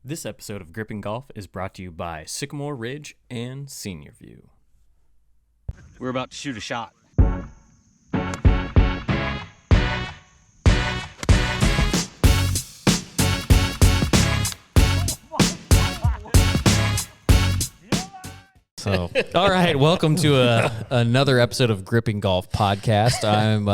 This episode of Gripping Golf is brought to you by Sycamore Ridge and Senior View. We're about to shoot a shot. So, all right, welcome to another episode of Gripping Golf Podcast. I'm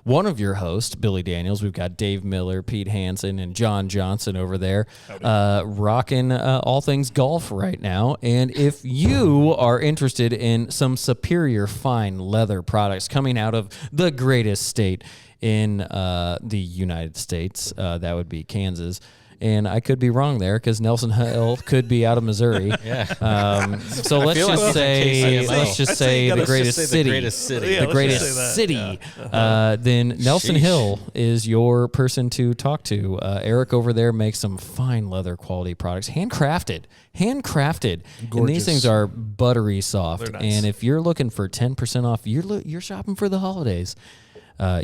one of your hosts, Billy Daniels. We've got Dave Miller, Pete Hansen, and John Johnson over there rocking all things golf right now. And if you are interested in some superior fine leather products coming out of the greatest state in the United States, that would be Kansas. And I could be wrong there because Nelson Hill could be out of Missouri. So let's just say the greatest city. Then Nelson Hill is your person to talk to. Eric over there makes some fine leather quality products, handcrafted. Gorgeous. And these things are buttery soft. Nice. And if you're looking for 10% off, you're shopping for the holidays.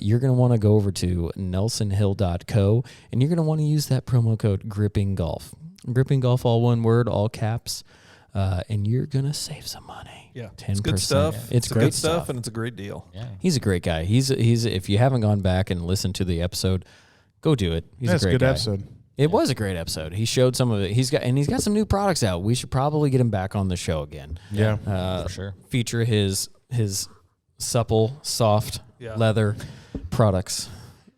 You're going to want to go over to nelsonhill.co, and you're going to want to use that promo code GrippingGolf. GrippingGolf, all one word, all caps, and you're going to save some money. Yeah, 10%. it's good stuff. It's great good stuff, and it's a great deal. Yeah. He's a great guy. He's if you haven't gone back and listened to the episode, go do it. He's a great guy. Episode. It was a great episode. He showed some of it. He's got some new products out. We should probably get him back on the show again. Yeah, for sure. Feature his supple, soft leather products.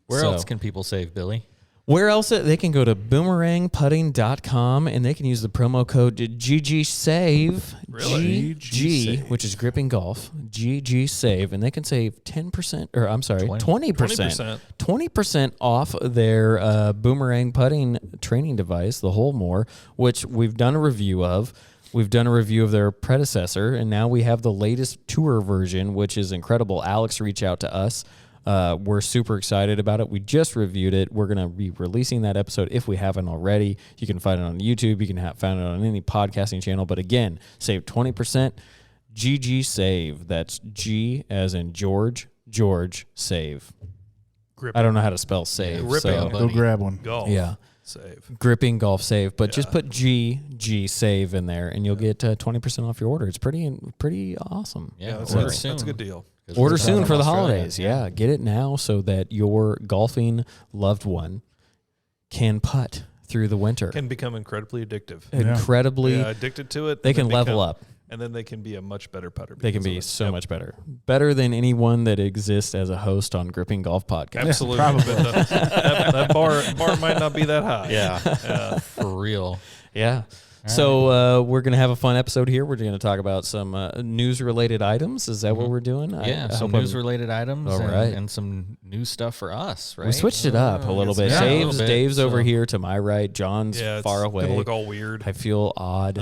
Where else can people save, Billy? Where else? They can go to boomerangputting.com and they can use the promo code GGSAVE. Really? GG, which is Gripping Golf. GGSAVE, and they can save 10%, or I'm sorry, 20%. 20% off their boomerang putting training device, the Holmore, which we've done a review of. We've done a review of their predecessor, and now we have the latest tour version, which is incredible. Alex reached out to us. We're super excited about it. We just reviewed it. We're going to be releasing that episode if we haven't already. You can find it on YouTube. You can find it on any podcasting channel. But again, save 20%. GG Save. That's G as in George, save. Gripping. I don't know how to spell save. Go grab one. Golf. Yeah. Save. Gripping Golf Save, but just put GG Save in there, and you'll get 20% off your order. It's pretty awesome. Yeah, that's a good deal. Order soon for the holidays. Yeah, get it now so that your golfing loved one can putt through the winter. Can become incredibly addictive. Addicted to it. They can level up. And then they can be a much better putter. They can be so much better. Better than anyone that exists as a host on Gripping Golf Podcast. Absolutely. Probably. that bar might not be that high. Yeah. For real. Yeah. So we're going to have a fun episode here. We're going to talk about some news-related items. Is that what we're doing? Yeah, some news-related items and some new stuff for us, right? We switched it up a little bit. Dave's over here to my right. John's far away. It's going to look all weird. I feel odd.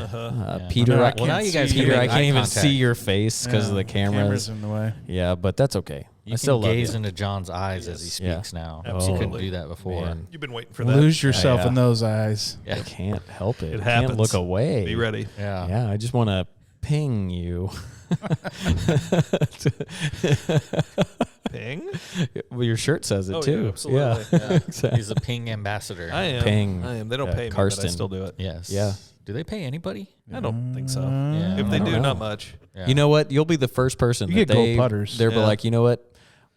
Peter, I can't even see your face because of the cameras. In the way. Yeah, but that's okay. You can gaze into John's eyes as he speaks now. Absolutely. You couldn't do that before. Man. You've been waiting for that. Lose yourself in those eyes. I can't help it. It happens. Can't look away. Be ready. Yeah, I just want to ping you. Ping? Well, your shirt says it too. Yeah, absolutely. Yeah. Exactly. He's a ping ambassador. I am. Ping. They don't pay me, Karsten. but I still do it. Yes. Yeah. Do they pay anybody? I don't think so. Yeah. If they do, know. not much. Yeah. You know what? You'll be the first person You that get gold putters. They're like, you know what?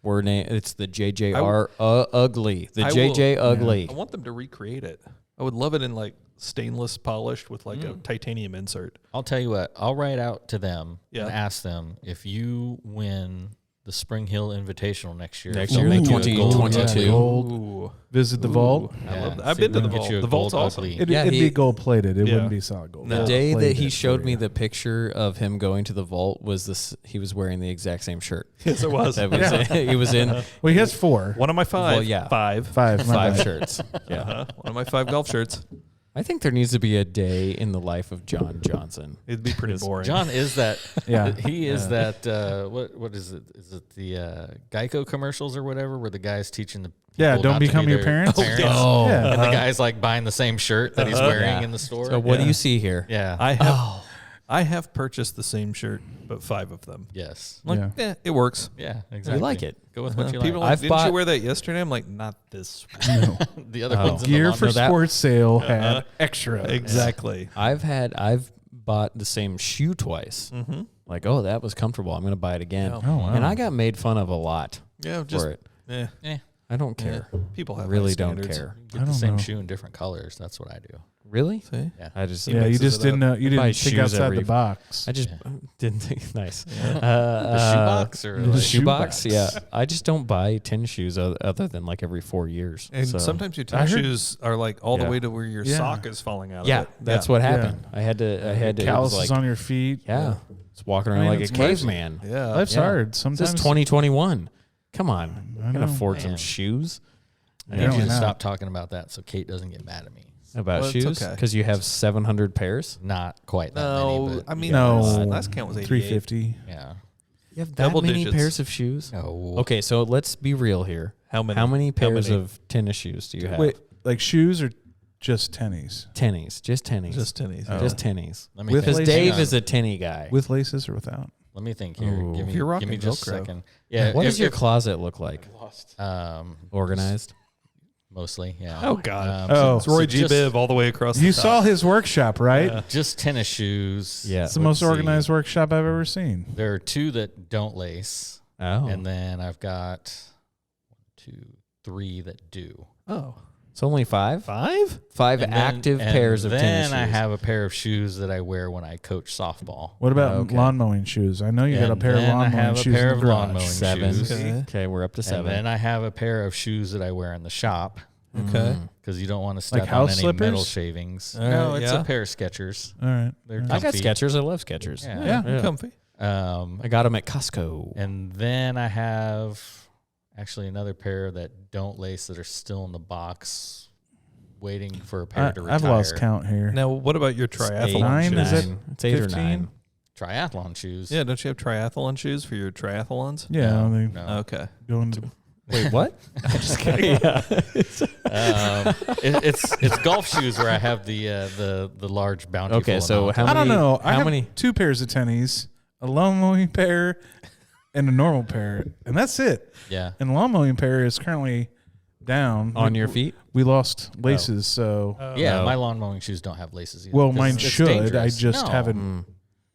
It's the JJR Ugly. The JJ Ugly. I want them to recreate it. I would love it in like stainless polished with like a titanium insert. I'll tell you what. I'll write out to them Yeah. and ask them if you win the Spring Hill Invitational next year. Next they'll year, make you a 2022. Gold. Ooh. Visit the vault. I love that. So I've been to the we can vault. get you a The vault's gold awesome. ugly. It'd be gold plated. It wouldn't be solid gold. No. The day that Plated he it showed for me you. the picture of him going to the vault was this. He was wearing the exact same shirt. Yes, it was. He was in Well, he has 4. One of my 5. Well, yeah. 5. 5. my five bad. shirts. Yeah. One of my 5 golf shirts. I think there needs to be a day in the life of John Johnson. It'd be pretty boring. John is that. Yeah. He is that. What is it? Is it the Geico commercials or whatever, where the guy's teaching the Yeah, people don't not to become be your their parents. parents. Oh. Yeah. And the guy's like buying the same shirt that he's wearing in the store. So what do you see here? Yeah. I I have purchased the same shirt, but 5 of them. Yes. Like, it works. Yeah, exactly. We like it. Go with what you People like. are like, didn't you wear that yesterday? I'm like, not this one. No. The other ones in Gear the for laundry. sports sale had extra. Exactly. I've bought the same shoe twice. Mm-hmm. Like, oh, that was comfortable. I'm going to buy it again. Oh, wow. And I got made fun of a lot Yeah, just for it. eh. I don't care. People have Really high don't standards. care. Get I the don't same know. shoe in different colors. That's what I do. Really? See? Yeah. I just Yeah, you mixes just it didn't up. you Buy didn't think shoes outside every- the box. I just didn't think nice. The shoebox or the like, Shoe box, box. yeah. I just don't buy tennis shoes other than like every 4 years. And So- sometimes your I tennis heard- shoes are like all the Yeah. way to where your Yeah. sock is falling out yeah, of it. that's what happened. I had to. It was Calluses like, on your feet. yeah, it's walking I around mean, like a it's crazy. caveman. Yeah. Life's Yeah. hard. This Sometimes is 2021. Come on, I I can know. afford some Man. shoes. I need you Apparently to not. stop talking about that so Kate doesn't get mad at me. About Well, it's shoes okay. because you have 700 pairs. Not quite that No, many, but I mean, No. last count was 88. 350. yeah. You have that Double many digits. pairs of shoes. No. Okay, so let's be real here. How many? How many pairs many? of tennis shoes do you have? Wait, like shoes or just tennies? Tennies, just tennies, Just tennies. Oh. just tennies. Let me With think. Because laces? Hang Dave on. is a tenny guy. With laces or without? Let me think here. Ooh. Give If you're me rocking just a Velcro. second. Yeah. What if- does your if- closet look like? Organized. Mostly, yeah. Oh, God. Oh. It's Roy so G. just- Biv all the way across the You top. saw his workshop, right? Yeah. Just tennis shoes. Yeah. It's the Let's most see. organized workshop I've ever seen. There are 2 that don't lace, Oh. and then I've got 1, 2, 3 that do. Oh. It's only 5? 5? 5 And then- active and pairs of tennis shoes. Then I have a pair of shoes that I wear when I coach softball. What about Okay. lawn mowing shoes? I know you got a And pair of then I lawn have mowing a shoes pair in the of lawn garage. mowing 7. shoes. Okay, we're up to 7. And then I have a pair of shoes that I wear in the shop Okay. because you don't want to step Like on house any metal slippers? shavings. All No, right, it's yeah. a pair of Skechers. All right. They're All right. I got comfy. Skechers. I love Skechers. Yeah. Yeah. Comfy. I got them at Costco. And then I have actually another pair that don't lace that are still in the box waiting for a pair to retire. I've lost count here. Now, what about your It's triathlon 9, shoes? is it? It's 8 or 15? 9. Triathlon shoes. Yeah, don't you have triathlon shoes for your triathlons? Yeah, No, they no. Okay. going to Wait, what? I'm just kidding. Yeah. It's golf shoes where I have the large bounty. Okay, so how I don't many- know. I how have many- 2 pairs of tennies, a lawn mowing pair, and a normal pair, and that's it. Yeah. And the lawn mowing pair is currently down On your feet? We lost laces, so Yeah, Oh. my lawn mowing shoes don't have laces either. well, 'cause mine it's should. dangerous. I just No. haven't.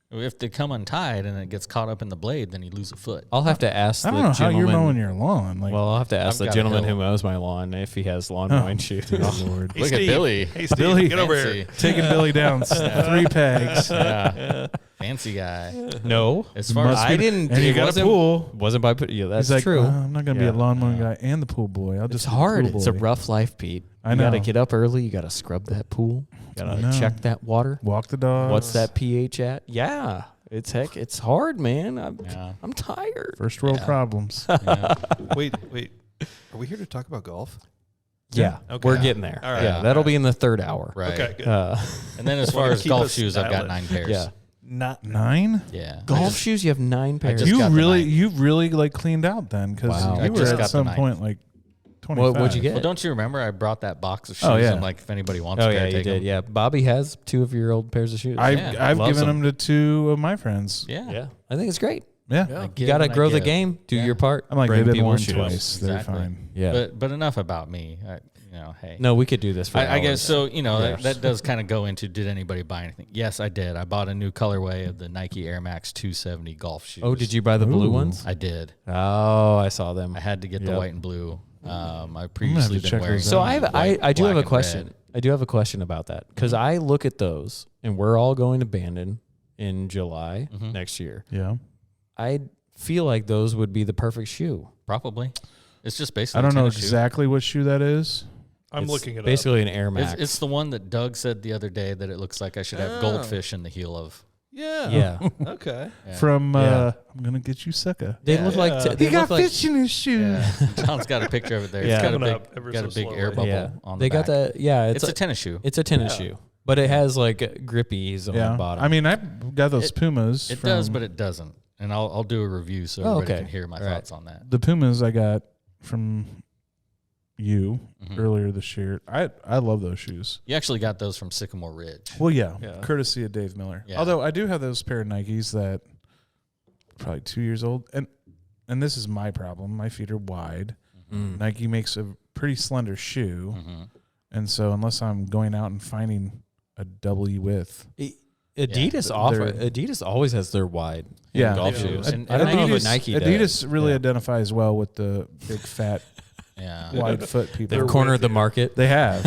If they come untied and it gets caught up in the blade, then you lose a foot. I'll have to ask I the don't know how gentleman. you're mowing your lawn. Like, Well, I'll have to ask I've the got a gentleman hill. who mows my lawn if he has lawn Oh, mowing shoes. dear Lord. Look at Billy. Hey, Steve, Billy, get over Fancy. here. taking Billy down 3 pegs. Yeah. Fancy guy. No, As far Must as be- I didn't. And you it got a wasn't- pool. Wasn't by put. Yeah, that's He's like, true. I'm not gonna be Yeah. a lawn mowing guy and the pool boy. I'll just It's be the hard. pool It's a boy. rough life, Pete. I You got to know. get up early. You got to scrub that pool. You got I to know. check that water. Walk the dog. What's that pH at? Yeah, it's hard, man. Yeah. I'm tired. First world Yeah. problems. Yeah. Wait. Are we here to talk about golf? Yeah, Okay. we're getting there. All right. Yeah, that'll be in the third hour. Right. Okay, good. And then as Wanna far as keep golf us shoes, I've got stylish. 9 pairs. Yeah. Not 9? Yeah. Golf shoes, you have 9 pairs. just got the 9. You really like cleaned out then because Wow. I you were just at got the some 9. point like 25. What'd you get? Well, don't you remember I brought that box of shoes? Oh, yeah. I'm like, if anybody wants Oh a yeah, pair, you take did. them. Yeah, Bobby has 2 of your old pairs of shoes. I've Yeah. I've Loves given them. them to 2 of my friends. Yeah. yeah, I think it's great. Yeah. I You give got to and I grow the give. game. Do Yeah. your part. I'm like, Bring they've been people worn shoes. twice. They're Exactly. fine. Yeah. But enough about me. Hey. No, we could do this for I guess hours. so. Yes. That does kind of go into did anybody buy anything? Yes, I did. I bought a new colorway of the Nike Air Max 270 golf shoes. Oh, did you buy the blue Ooh. ones? I did. Oh, I saw them. I had to get the Yep. white and blue. I've to previously been check wearing. those So out. I have white, I do have black, a and question. red. I do have a question about that because I look at those and we're all going to Bandon in July Mhm. next year. Yeah. I feel like those would be the perfect shoe. Probably. It's just basically. I don't a know tennis shoe. exactly what shoe that is. I'm It's looking it up. basically an Air Max. It's the one that Doug said the other day that it looks like I should have Oh. goldfish in the heel of. Yeah. yeah. Okay. Yeah. From Yeah. I'm gonna get you sucker. They Yeah. look like Yeah. they He got look like, fish in his shoes. Yeah. John's got a picture of it there. Yeah. It's got a Coming big, up ever got a so big air slowly. bubble yeah. on They the got back. the yeah. It's It's a tennis shoe. it's a tennis Yeah. shoe, but it has like grippies on Yeah. the bottom. I mean, I've got those It- Pumas. It from does, but it doesn't. And I'll do a review so Oh, everybody okay. can hear my All right. thoughts on that. the Pumas I got from earlier this year. I love those shoes. You actually got those from Sycamore Ridge. Well, yeah. Courtesy of Dave Miller. Yeah. Although I do have those pair of Nikes that probably 2 years old, and this is my problem. My feet are wide. Nike makes a pretty slender shoe, and so unless I'm going out and finding a W width. Adidas always has their wide golf shoes. And I don't know if Nike Adidas really identifies well with the big fat wide foot people. They've cornered the market. They have.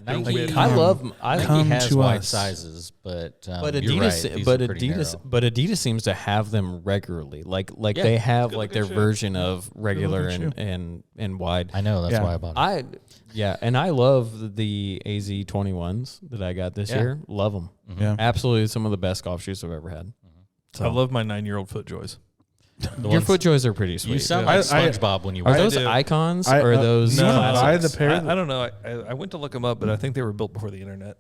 Nike, Nike has to wide us. sizes, but Adidas, Adidas seems to have them regularly. Like they have like their version of regular and wide. I know that's why I bought it. And I love the AZ21s that I got this year. Love them. Yeah, absolutely some of the best golf shoes I've ever had. So. I love my 9-year-old FootJoys. Your FootJoys are pretty sweet. You sound like SpongeBob when you are those icons or are those? No, I the pair. I don't know. I went to look them up, but I think they were built before the internet.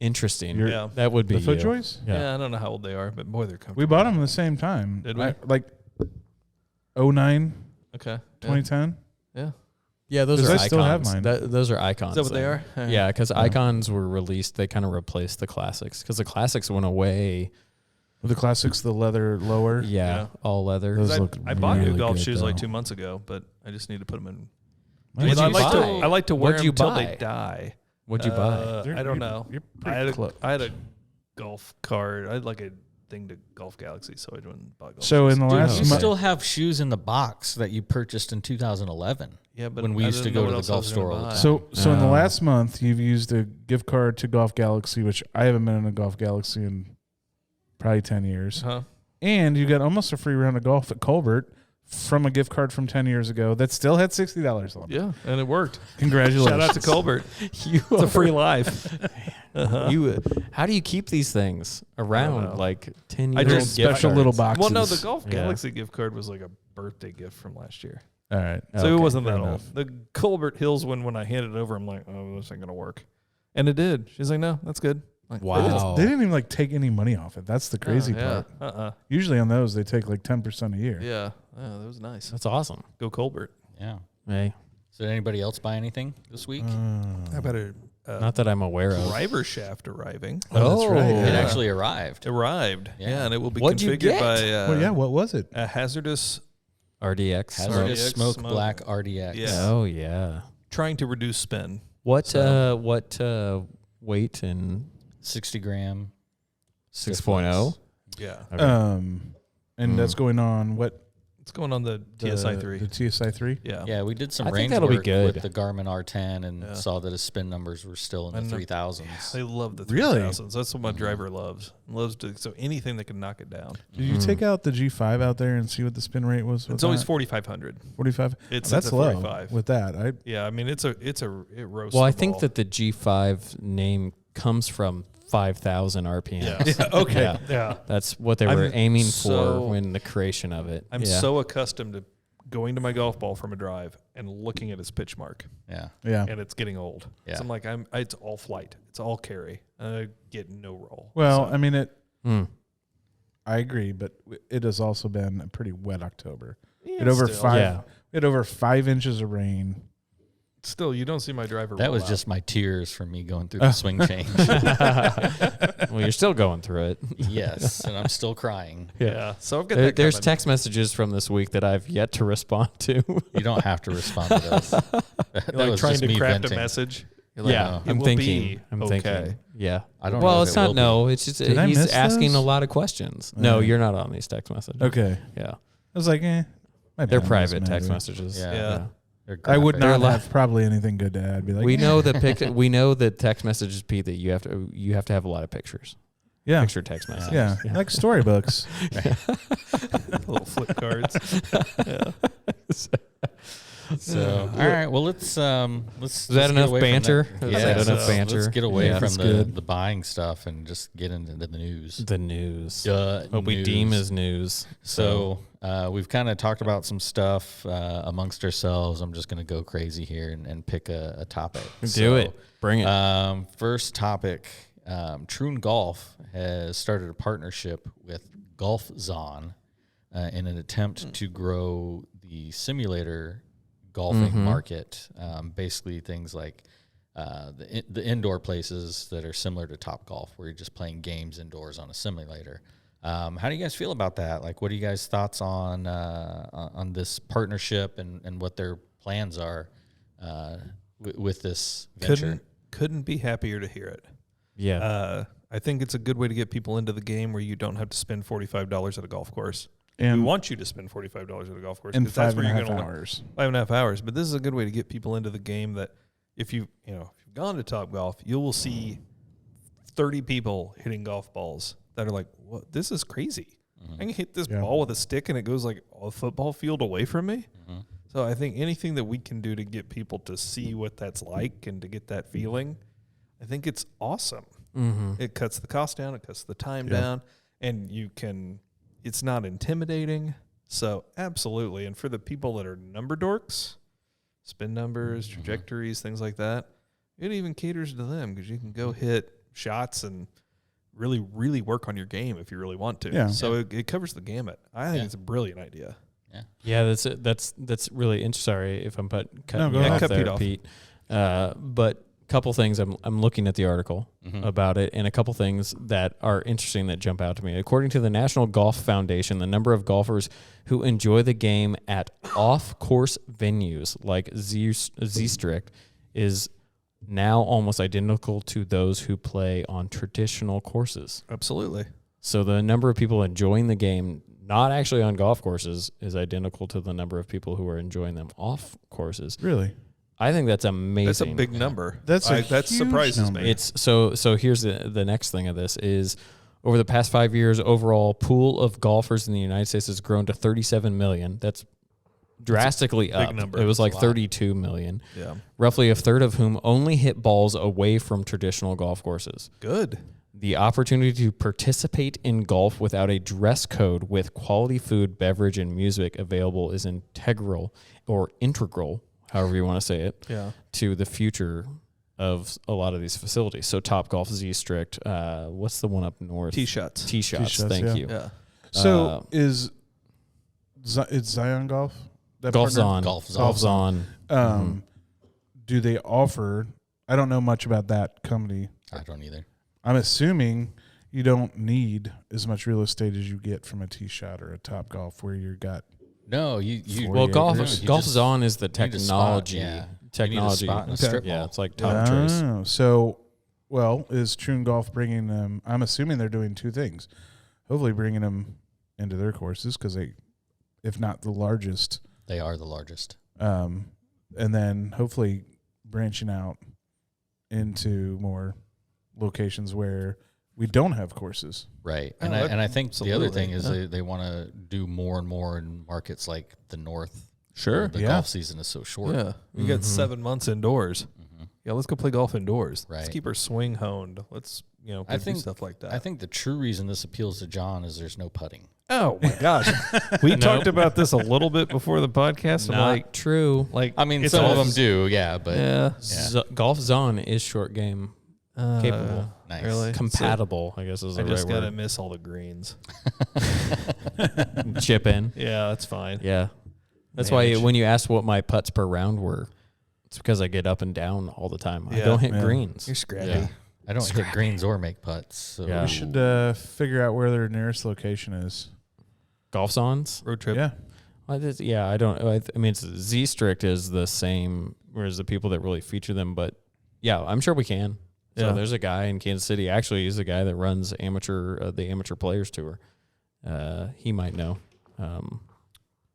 Interesting. Yeah, that would be the FootJoys. Yeah, I don't know how old they are, but boy, they're comfortable. We bought them at the same time. Did we? Like 09, okay, 2010. Yeah, those are I icons. still have mine. Those are icons. Is that what they are? Yeah, because icons were released. They kind of replaced the classics because the classics went away. The classics, the leather lower. Yeah. All leather. Those look I bought really new golf good, shoes though. like 2 months ago, but I just need to put them in. What'd you buy? I like to wear What'd them you until buy? they die. What'd you buy? I don't know. You're I pretty close. had a golf card. I had like a thing to Golf Galaxy, so I went and bought golf So shoes. in the last You month, still have shoes in the box that you purchased in 2011. Yeah, but when we I used to didn't go know to what the else I golf was gonna store all buy. the time. so in the last month, you've used a gift card to Golf Galaxy, which I haven't been in a Golf Galaxy in probably 10 years. Huh? And you got almost a free round of golf at Colbert from a gift card from 10 years ago that still had $60 on it. Yeah, and it worked. Congratulations. Shout out to Colbert. It's a free life. How do you keep these things around like 10 years? I just special little boxes. Well, no, the Golf Galaxy gift card was like a birthday gift from last year. All right. So it wasn't that fair old. enough. The Colbert Hills one, when I handed it over, I'm like, oh, this ain't going to work. And it did. She's like, no, that's good. Like, Wow. They didn't even like take any money off it. That's the crazy part. Yeah. Usually on those, they take like 10% a year. Yeah. That was nice. That's awesome. Go Colbert. Yeah. Hey, So did anybody else buy anything this week? How about a not that I'm aware of. driver shaft arriving? Oh, that's right. It actually arrived. Arrived. Yeah. Yeah, and it will be What'd you configured get? by Well, yeah, what was it? a hazardous RDX. Hazardous RDX Smoke smoke. Black RDX. Yeah. Oh yeah. trying to reduce spin. What weight and 60 gram. 6.0? Yeah. Okay. And that's going on what? It's going on the TSI 3. The TSI 3? Yeah. Yeah, we did some I think range that'll be work good. with the Garmin R10 and saw that his spin numbers were still in the And 3000s. They love the Really? 3000s. That's what my driver loves. Loves to, so anything that can knock it down. Did you take out the G5 out there and see what the spin rate was? It's always 4,500. 45. It's That's at low 45. with that. Yeah, I mean it roasts. Well, I the think ball. that the G5 name comes from 5,000 RPMs. Yeah. Okay. Yeah. That's what they were I'm aiming so- for when the creation of it. I'm so accustomed to going to my golf ball from a drive and looking at its pitch mark, Yeah. Yeah. and it's getting old. Yeah. So I'm like, it's all flight, it's all carry. I get no roll. Well, So- I mean, I agree, but it has also been a pretty wet October. Yeah, It over still. five. Yeah. We had over 5 inches of rain. Still, you don't see my driver. That roll was out. just my tears from me going through the swing change. Well, you're still going through it. Yes, and I'm still crying. Yeah. So I've got There's that text messages from this week that I've yet to respond to. You don't have to respond to those. That like was trying just to me craft venting. a message. You're Yeah, it I'm will thinking. be I'm okay. thinking. Yeah. I don't know Well, if it's it not will be. no. It's just Did I he's miss asking those? a lot of questions. No, you're not on these text messages. Okay. Yeah. I was like, maybe They're I'm just private mad text at it. messages. Yeah. They're I would graphic. not have probably anything good to add. Be like, We know that we know that text messages, Pete, that you have to have a lot of pictures. yeah, Picture text messages. yeah, like storybooks. Little flip cards. So, all right. Well, let's. Is that enough banter? Is Yeah, that enough banter? Let's get away Yeah, from that's the buying stuff and just get into the news. The news. News. What we deem as news. So we've kind of talked about some stuff amongst ourselves. I'm just going to go crazy here and pick a topic. Do it. Bring it. First topic. Troon Golf has started a partnership with Golfzon in an attempt to grow the simulator golfing market. Basically, things like the indoor places that are similar to Topgolf, where you're just playing games indoors on a simulator. How do you guys feel about that? Like, what are you guys' thoughts on this partnership and what their plans are with this venture? Couldn't be happier to hear it. Yeah. I think it's a good way to get people into the game where you don't have to spend $45 at a golf course. And we want you to spend $45 at a golf course. in 5.5 hours. 5.5 hours. But this is a good way to get people into the game that if you've gone to Topgolf, you will see 30 people hitting golf balls that are like, what? This is crazy. I can hit this ball with a stick and it goes like a football field away from me. So I think anything that we can do to get people to see what that's like and to get that feeling, I think it's awesome. It cuts the cost down, it cuts the time down, and it's not intimidating. So absolutely. And for the people that are number dorks, spin numbers, trajectories, things like that, it even caters to them because you can go hit shots and really, really work on your game if you really want to. Yeah. So it covers the gamut. I think it's a brilliant idea. Yeah, that's really interesting. Sorry if I'm cutting go you ahead. off there, Pete. But couple things, I'm looking at the article about it, and a couple things that are interesting that jump out to me. According to the National Golf Foundation, the number of golfers who enjoy the game at off-course venues like Z-Strict is now almost identical to those who play on traditional courses. Absolutely. So the number of people enjoying the game not actually on golf courses is identical to the number of people who are enjoying them off courses. Really? I think that's amazing. That's a big number. That surprises number. me. It's so here's the next thing of this is over the past 5 years, overall pool of golfers in the United States has grown to 37 million. That's drastically up. Number. It was like 32 million. Yeah. Roughly a third of whom only hit balls away from traditional golf courses. Good. The opportunity to participate in golf without a dress code with quality food, beverage, and music available is integral, however you want to say it, to the future of a lot of these facilities. So Topgolf, Z-Strict, what's the one up north? Tee-shots. Tee-shots, thank you. Yeah. So it's Zion Golf? That Golfzon. Golfzon. Do they offer, I don't know much about that company. I don't either. I'm assuming you don't need as much real estate as you get from a tee shot or a Topgolf where you got. No, you well, acres. Golfzon is the technology. Technology. In a strip yeah, mall. it's like top trace. So, is Troon Golf bringing them? I'm assuming they're doing two things. Hopefully, bringing them into their courses because they, if not the largest, they are the largest. And then hopefully branching out into more locations where we don't have courses. Right. And I think the other thing is they want to do more and more in markets like the North. Sure. The golf season is so short. Yeah. We got 7 months indoors. Yeah, let's go play golf indoors. Right. Let's keep our swing honed. Let's, do stuff like that. I think the true reason this appeals to John is there's no putting. Oh my gosh. We talked about this a little bit before the podcast. Not true. Like, I mean, it's some of almost- them do, yeah, but Golfzon is short game capable. nice. Really? Compatible, I guess is the I just right gotta word. miss all the greens. Chip in. Yeah, that's fine. Yeah. That's Manage. why when you asked what my putts per round were, it's because I get up and down all the time. I Yeah. don't hit Yeah. greens. You're scrappy. Yeah. I don't hit greens or make putts. So. Yeah. We should figure out where their nearest location is. Golfzons? Road trip. Yeah. I don't. I mean, it's Z-Strict is the same as the people that really feature them, but yeah, I'm sure we can. So Yeah. there's a guy in Kansas City. Actually, he's the guy that runs the Amateur Players Tour. He might know.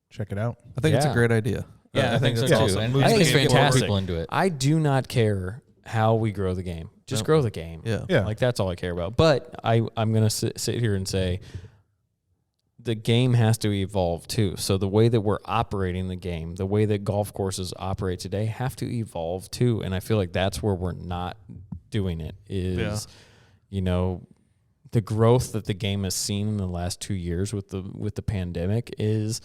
Check it out. I think it's a Yeah. great idea. Yeah, I think so that's too. awesome. And Moves I think the it's game get more fantastic. people into it. I do not care how we grow the game. Just No. grow the game. Yeah. Yeah. Like that's all I care about. But I'm going to sit here and say the game has to evolve too. So the way that we're operating the game, the way that golf courses operate today have to evolve too. And I feel like that's where we're not doing it is, the growth that the game has seen in the last 2 years with the pandemic is,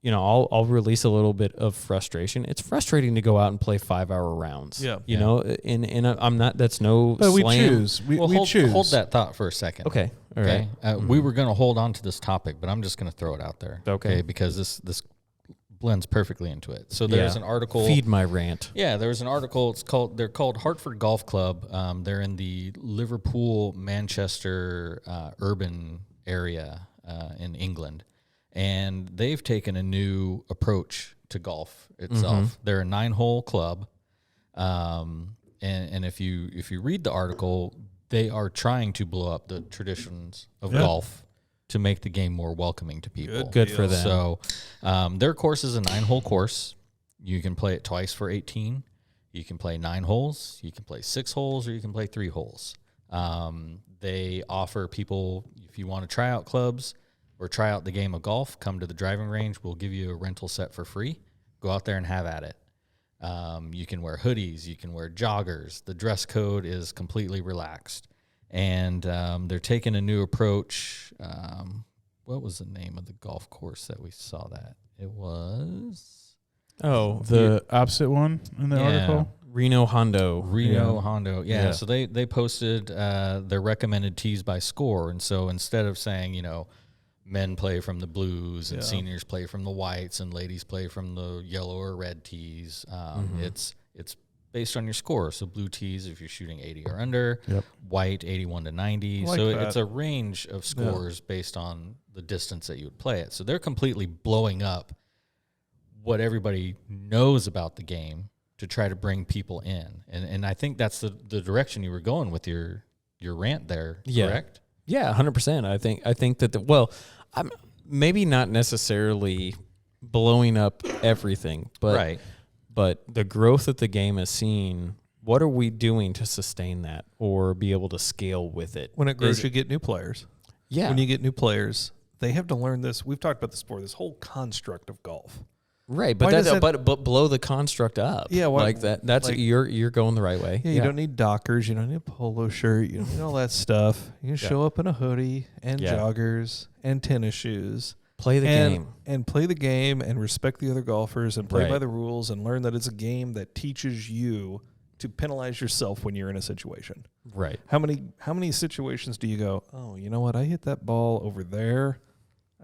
I'll release a little bit of frustration. It's frustrating to go out and play 5-hour rounds. Yeah. And I'm not, that's no But we slam. choose. We hold, choose. hold that thought for a second. Okay. All Okay. right. We were going to hold on to this topic, but I'm just going to throw it out there. Okay. Because this blends perfectly into it. So there's an article. Feed my rant. Yeah, there's an article. They're called Hartford Golf Club. They're in the Liverpool, Manchester urban area in England, and they've taken a new approach to golf itself. They're a 9-hole club, and if you read the article, they are trying to blow up the traditions of golf to make the game more welcoming to people. Good for them. So their course is a 9-hole course. You can play it twice for 18. You can play 9 holes. You can play 6 holes, or you can play 3 holes. They offer people, if you want to try out clubs or try out the game of golf, come to the driving range. We'll give you a rental set for free. Go out there and have at it. You can wear hoodies. You can wear joggers. The dress code is completely relaxed. And they're taking a new approach. What was the name of the golf course that we saw that? It was... the opposite one in the article? Reno Hondo. Hondo. Yeah. So they posted their recommended tees by score. And so instead of saying, men play from the blues and seniors play from the whites and ladies play from the yellow or red tees, it's based on your score. So blue tees if you're shooting 80 or under, white 81 to 90. So it's a range of scores based on the distance that you would play it. So they're completely blowing up what everybody knows about the game to try to bring people in. And I think that's the direction you were going with your rant there, correct? Yeah, 100%. I think that I'm maybe not necessarily blowing up everything, but but the growth that the game has seen, what are we doing to sustain that or be able to scale with it? When it grows, you get new players. Yeah. When you get new players, they have to learn this. We've talked about this before, this whole construct of golf. Right, but but blow the construct up. Yeah, like that. That's you're going the right way. Yeah, you don't need Dockers. You don't need a polo shirt. You don't need all that stuff. You can show up in a hoodie and joggers and tennis shoes. Play the game. And play the game and respect the other golfers and play by the rules and learn that it's a game that teaches you to penalize yourself when you're in a situation. Right. How many situations do you go, oh, you know what? I hit that ball over there.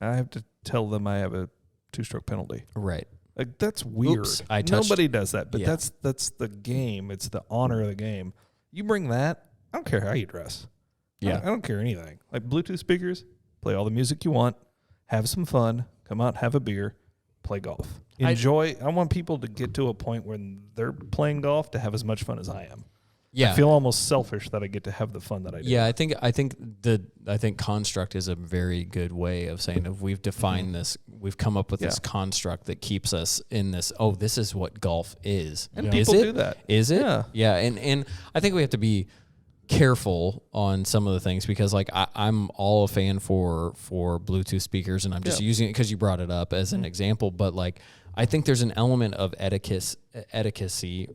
I have to tell them I have a 2-stroke penalty. Right. Like, that's weird. Oops, Nobody does that, but that's the game. It's the honor of the game. You bring that, I don't care how you dress. Yeah. I don't care anything. Like Bluetooth speakers, play all the music you want, have some fun, come out, have a beer, play golf. Enjoy. I want people to get to a point when they're playing golf to have as much fun as I am. Yeah. I feel almost selfish that I get to have the fun that I do. Yeah, I think construct is a very good way of saying if we've defined this, we've come up with this construct that keeps us in this, this is what golf is. And people do that. Is it? Yeah. Yeah, and I think we have to be careful on some of the things because like I'm all a fan for Bluetooth speakers and I'm just using it because you brought it up as an example, but like I think there's an element of etiquette that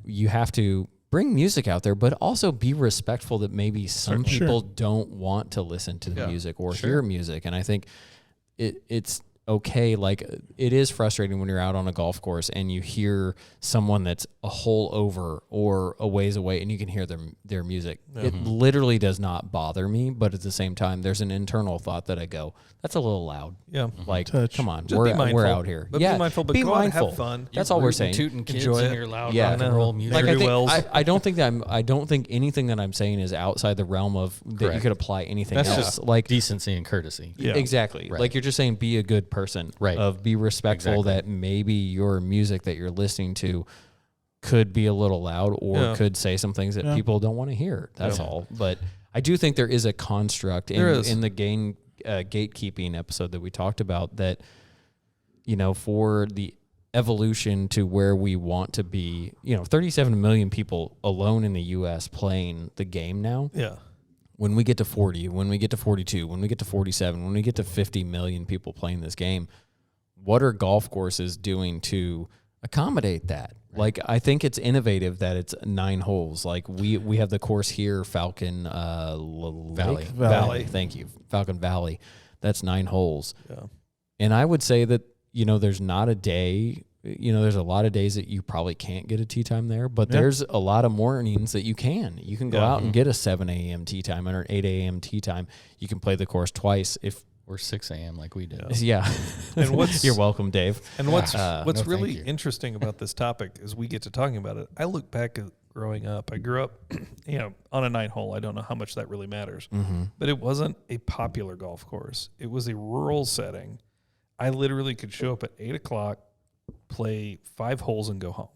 you have to bring music out there, but also be respectful that maybe some people don't want to listen to the music or hear music. And I think it's okay. Like it is frustrating when you're out on a golf course and you hear someone that's a hole over or a ways away and you can hear their music. It literally does not bother me, but at the same time, there's an internal thought that I go, that's a little loud. Yeah. Like, come on, just we're out here. But be mindful, but go out and have fun. That's all we're saying. Tooting kids Enjoy and it. your loud rock and roll music. Like I don't think anything that I'm saying is outside the realm of that you could apply anything else. That's just like decency and courtesy. Yeah. Exactly. Right. Like you're just saying be a good person. Right. Be respectful that maybe your music that you're listening to could be a little loud or could say some things that people don't want to hear. That's all. But I do think there is a construct in the game gatekeeping episode that we talked about that, for the evolution to where we want to be, 37 million people alone in the U.S. playing the game now. Yeah. When we get to 40, when we get to 42, when we get to 47, when we get to 50 million people playing this game, what are golf courses doing to accommodate that? Right. Like, I think it's innovative that it's 9 holes. Like we have the course here, Falcon Valley. Thank you. Falcon Valley. That's 9 holes. Yeah. And I would say that, there's not a day, there's a lot of days that you probably can't get a tee time there, but there's a lot of mornings that you can. You can go out and get a 7 a.m. tee time or an 8 a.m. tee time. You can play the course twice Or 6 a.m. like we did. Yeah. And what's You're welcome, Dave. And what's No, really thank you. interesting about this topic is we get to talking about it. I look back at growing up. I grew up, on a 9-hole. I don't know how much that really matters, but it wasn't a popular golf course. It was a rural setting. I literally could show up at 8:00, play 5 holes, and go home,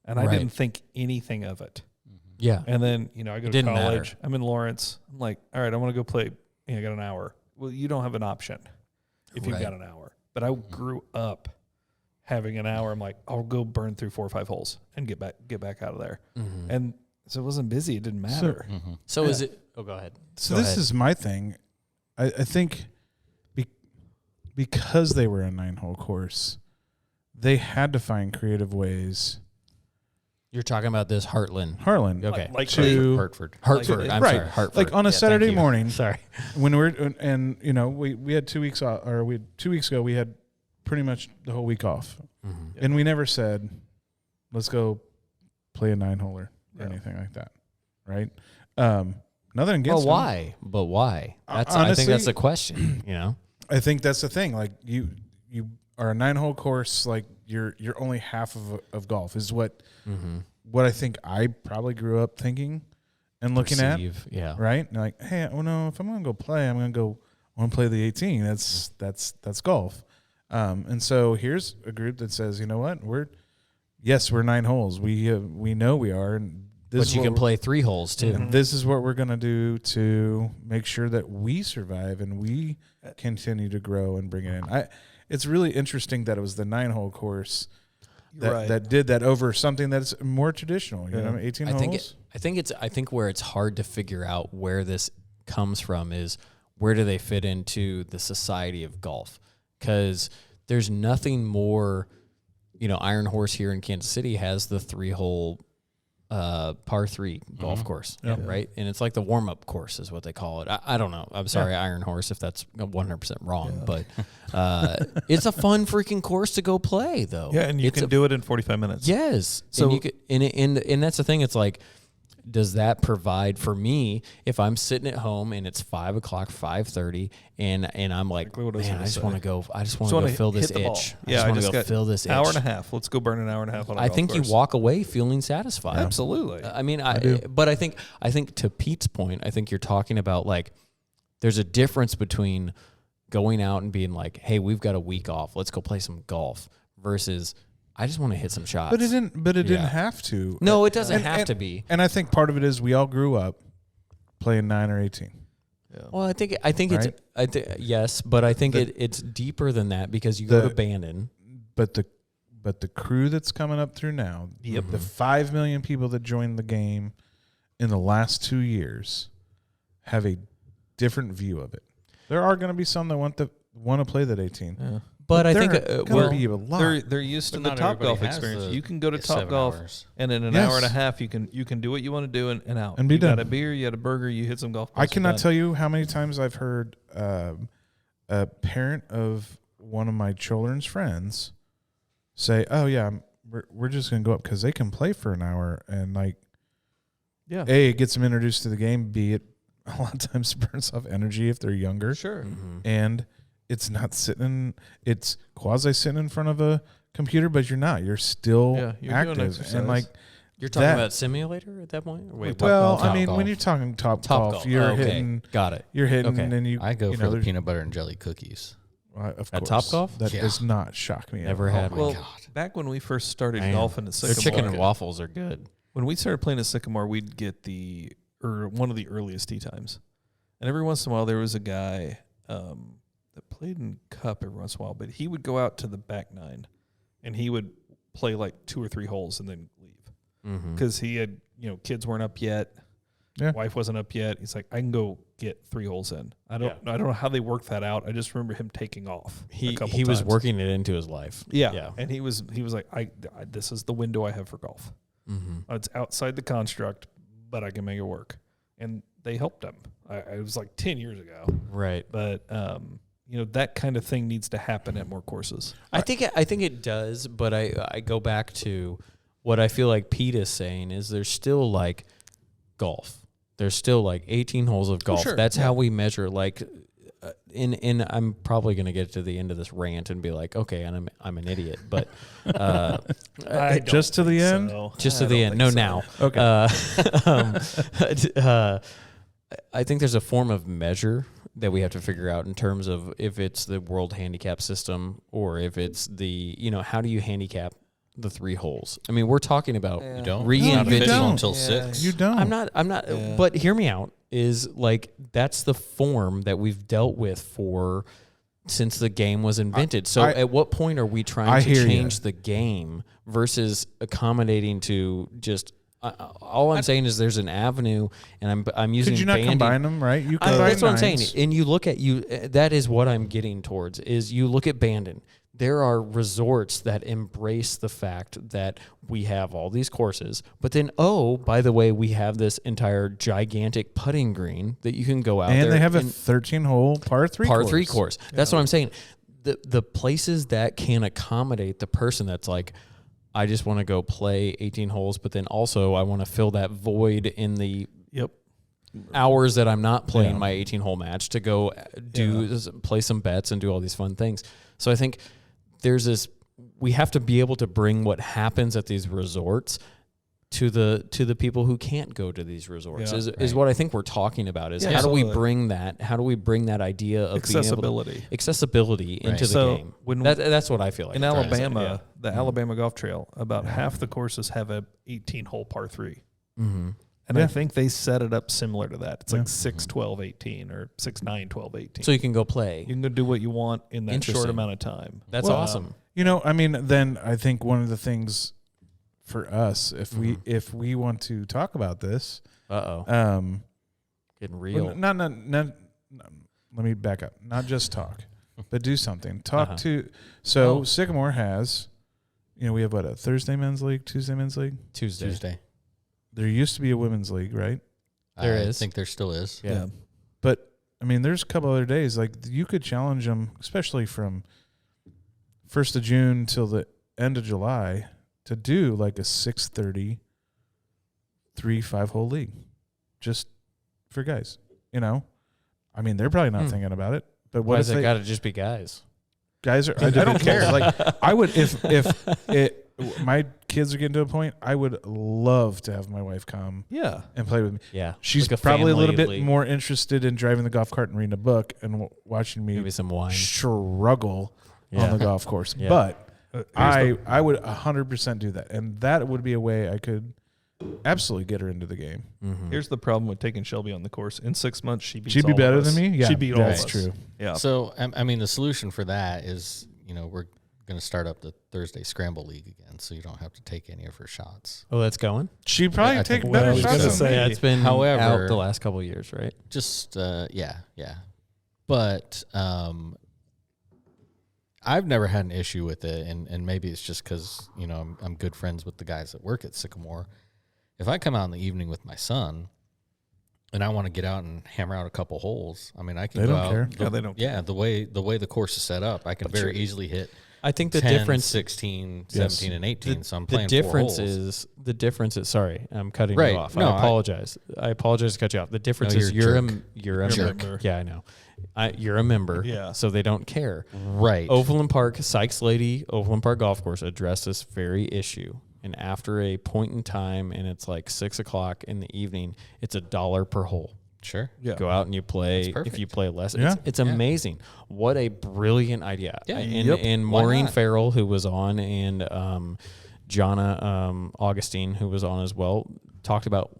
and I didn't think anything of it. Yeah. And then I go to didn't college. matter. I'm in Lawrence. I'm like, all right, I want to go play. I got an hour. Well, you don't have an option if you've got an hour. But I grew up having an hour. I'm like, I'll go burn through 4 or 5 holes and get back out of there. And so it wasn't busy. It didn't matter. So is it? Oh, go ahead. So this is my thing. I think because they were a 9-hole course, they had to find creative ways. You're talking about this Hartland. Okay. Like to Hartford. Hartford. I'm sorry. Hartford. Like on a Saturday thank you. morning. Sorry. When we had 2 weeks off, or 2 weeks ago we had pretty much the whole week off, and we never said, let's go play a 9-holer or anything like that, right? Nothing against. Well, why? But why? That's Honestly, I think that's the question. I think that's the thing. Like you are a 9-hole course. Like you're only half of golf is what I think I probably grew up thinking and looking at. Yeah. Right. And like, hey, if I'm gonna go play, I want to play the 18. That's golf. And so here's a group that says, you know what, we're 9 holes. We know we are, and But you can play 3 holes too. and this is what we're going to do to make sure that we survive and we continue to grow and bring it in. It's really interesting that it was the 9-hole course that did that over something that's more traditional. 18 holes. I think where it's hard to figure out where this comes from is where do they fit into the society of golf? Because there's nothing more. Iron Horse here in Kansas City has the 3-hole par 3 golf course, right? And it's like the warm-up course is what they call it. I don't know. I'm sorry, Iron Horse, if that's 100% wrong, but it's a fun freaking course to go play, though. Yeah, and you can do it in 45 minutes. Yes. So and you could, and that's the thing. It's like, does that provide for me if I'm sitting at home and it's 5 o'clock, 5:30, and I'm like, man, I just want to go. I just want to go fill this itch. Yeah, I just want to go fill this itch. Hour and a half. Let's go burn an hour and a half on a I golf think course. you walk away feeling satisfied. Absolutely. I mean, but I think to Pete's point, I think you're talking about like, there's a difference between going out and being like, hey, we've got a week off. Let's go play some golf versus I just want to hit some shots. But it didn't have to. No, it doesn't have to be. And I think part of it is we all grew up playing 9 or 18. Yeah. Well, I think Right? yes, but I think it's deeper than that because you go to Bandon. But the crew that's coming up through now, the 5 million people that joined the game in the last 2 years have a different view of it. There are going to be some that want to play that 18. Yeah. But I there think are gonna be a lot. They're used to But the not Topgolf everybody has experience. the You can go to 7 Topgolf, hours. and in an Yes. hour and a half, you can do what you want to do and out. And be you done. got a beer, you had a burger, you hit some golf balls. I cannot tell you how many times I've heard a parent of one of my children's friends say, "Oh yeah, we're just going to go up because they can play for an hour," and like, Yeah. A, it gets them introduced to the game. B, it a lot of times burns off energy if they're younger. Sure. And it's not it's quasi sitting in front of a computer, but you're not. You're still Yeah, you're doing active. exercise. And like, you're talking that- about simulator at that point. Or wait, well, Topgolf? I mean, Topgolf. when you're talking top Topgolf, golf, you're okay. hitting. Got it. You're hitting, Okay. and I go you for know, the there's- peanut butter and jelly cookies. Of At course. Topgolf? That Yeah. does not shock me. Never at all. had one. Well, God. back when we first started Man. golfing at Their Sycamore, chicken and waffles are good. when we started playing at Sycamore, we'd get one of the earliest tee times. And every once in a while, there was a guy that played in Cup every once in a while, but he would go out to the back 9, and he would play like 2 or 3 holes and then leave because he had, kids weren't up yet, wife wasn't up yet. He's like, I can go get 3 holes in. I don't know how they worked that out. I just remember him taking off. He a couple was times. working it into his life. Yeah, and he was like, I this is the window I have for golf. It's outside the construct, but I can make it work. And they helped him. It was like 10 years ago. Right. But that kind of thing needs to happen at more courses. I think it does, but I go back to what I feel like Pete is saying is there's still like golf. There's still like 18 holes of golf. sure. That's how we measure. Like and I'm probably going to get to the end of this rant and be like, okay, and I'm an idiot, but just to the end, just to the end. No, now. Okay. I think there's a form of measure that we have to figure out in terms of if it's the world handicap system or if it's the, how do you handicap the 3 holes? I mean, we're talking about You don't. reinventing It's not official until 6. You don't. I'm not, but hear me out, is like, that's the form that we've dealt with since the game was invented. So at what point are we trying to change the game versus accommodating to just, all I'm saying is there's an avenue, and I'm using. Could you not banding. combine them, right? You combine that's what I'm nines. saying. And you look at that is what I'm getting towards. Is you look at Bandon. There are resorts that embrace the fact that we have all these courses, but then by the way, we have this entire gigantic putting green that you can go out there. And they have a 13-hole par 3 course. That's what I'm saying. The places that can accommodate the person that's like, I just want to go play 18 holes, but then also I want to fill that void in the hours that I'm not playing my 18-hole match to go play some bets and do all these fun things. So I think there's this, we have to be able to bring what happens at these resorts to the people who can't go to these resorts is what I think we're talking about is how do we bring that idea of accessibility into the game. That's what I feel like. In Alabama, the Alabama Golf Trail, about half the courses have a 18-hole par 3. Mm-hmm. And I think they set it up similar to that. It's like 6, 12, 18 or 6, 9, 12, 18. So you can go play. You can go do what you want in that short amount of time. That's awesome. Then I think one of the things for us, if we want to talk about this, getting real. Let me back up. Not just talk, but do something. Talk to. So Sycamore has, we have a Thursday men's league, Tuesday men's league, Tuesday. There used to be a women's league, right? There is. I think there still is. Yeah. But I mean, there's a couple other days like you could challenge them, especially from 1st of June till the end of July, to do like a 6:30, 5-hole league, just for guys. I mean, they're probably not thinking about it. But what Why if does it got to just be guys? Guys are. I don't care. Like I would if my kids are getting to a point, I would love to have my wife come and play with me. Yeah. She's like probably a little bit more interested in driving the golf cart and reading a book and watching me maybe some wine struggle on the golf course. Yeah. But I would 100% do that. And that would be a way I could absolutely get her into the game. Mm-hmm. Here's the problem with taking Shelby on the course. In 6 months, she'd be better than me? Yeah. She'd beat all of us. That's true. Yeah. So, I mean, the solution for that is, we're going to start up the Thursday Scramble League again, so you don't have to take any of her shots. Oh, that's going? She'd probably take better shots than me. Yeah, it's been However, out the last couple of years, right? Just, yeah. But I've never had an issue with it, and maybe it's just because, I'm good friends with the guys that work at Sycamore. If I come out in the evening with my son and I want to get out and hammer out a couple holes, I mean, I can they go don't out. Care. Yeah, they don't care. Yeah, the way the course is set up, I can very easily hit I think the 10, difference 16, 17, and 18, so I'm playing the difference 4 holes. is the difference is sorry, I'm cutting Right. you off. No, I apologize. I apologize to cut you off. The difference is you're a jerk. Yeah, I know. You're a member, so they don't care. Right. Overland Park, Sykes Lady, Overland Park Golf Course addressed this very issue. And after a point in time, and it's like 6 o'clock in the evening, it's $1 per hole. Sure. Yeah. Go out and you play. If you play less, it's amazing. What a brilliant idea. Yeah. And Maureen Farrell, who was on, and Jonna Augustine, who was on as well, talked about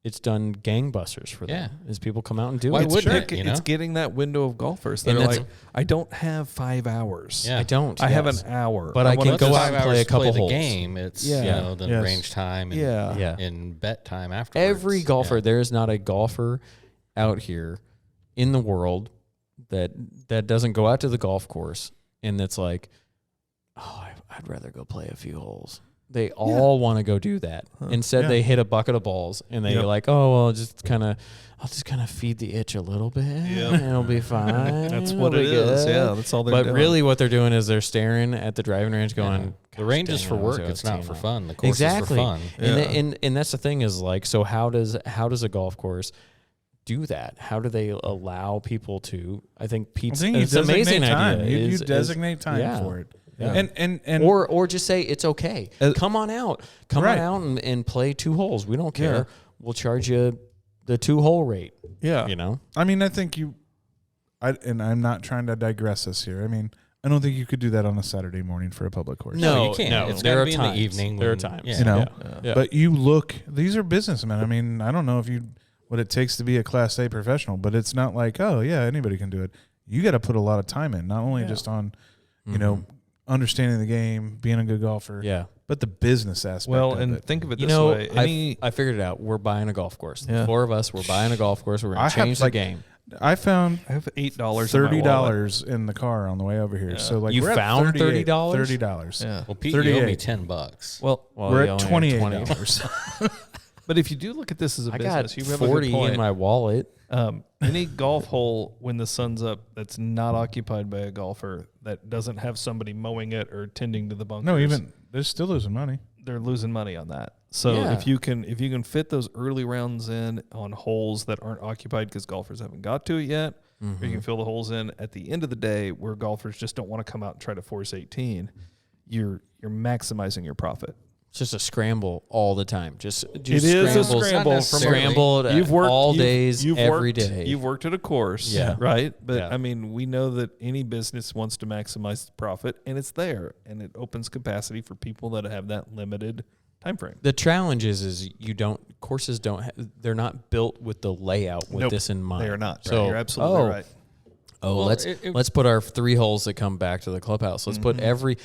it's done gangbusters for them. As people come out and do it. It's getting that window of golfers that are like, I don't have 5 hours. Yeah. I don't. I have an hour. But I can go out and play a couple holes. holes. The game, it's the range time and bet time afterwards. Every golfer, there is not a golfer out here in the world that doesn't go out to the golf course and that's like, I'd rather go play a few holes. They all want to go do that. Instead, they hit a bucket of balls and they're like, I'll just kind of feed the itch a little bit. And it'll be fine. That's what it is. Yeah, that's all they're doing. But really what they're doing is they're staring at the driving range going, the range is for work. It's not for fun. The course exactly. is for fun. And that's the thing is like, so how does a golf course do that? How do they allow people to? I think Pete's you it's an amazing time. idea. You designate time for it. Yeah. And or just say it's okay. Come on out. Come on out and play 2 holes. We don't care. Yeah. We'll charge you the 2-hole rate. Yeah. You know? I mean, I think and I'm not trying to digress this here. I mean, I don't think you could do that on a Saturday morning for a public course. No, you can't. No. It's there gotta are be times. in the evening. There are times. Yeah. You know? Yeah. But these are businessmen. I mean, I don't know what it takes to be a Class A professional, but it's not like, oh, yeah, anybody can do it. You got to put a lot of time in, not only just on, you know, understanding the game, being a good golfer, but the business aspect of it. Think of it this way. I figured it out. We're buying a golf course. Yeah. The 4 of us, we're buying a golf course. We're going to change the game. I found I have $8, $30 in the car on the way over here. Yeah. So like You we're found at $30? $30. Yeah. Well, Pete, you owe me 38. $10. Well, We're you at only had $28. but if you do look at this as a I business, got you have a good 40 point. in my wallet. Any golf hole when the sun's up that's not occupied by a golfer that doesn't have somebody mowing it or tending to the bunkers. No, even they're still losing money. They're losing money on that. So if you can fit those early rounds in on holes that aren't occupied because golfers haven't got to it yet, or you can fill the holes in at the end of the day where golfers just don't want to come out and try to force 18, you're maximizing your profit. It's just a scramble all the time. Just It is a scramble. Scrambled all days, every day. You've worked at a course, right? But I mean, we know that any business wants to maximize the profit, and it's there, and it opens capacity for people that have that limited time frame. The challenge is courses they're not built with the layout with this in mind. They are not. So you're absolutely right. Let's put our 3 holes that come back to the clubhouse. Let's put every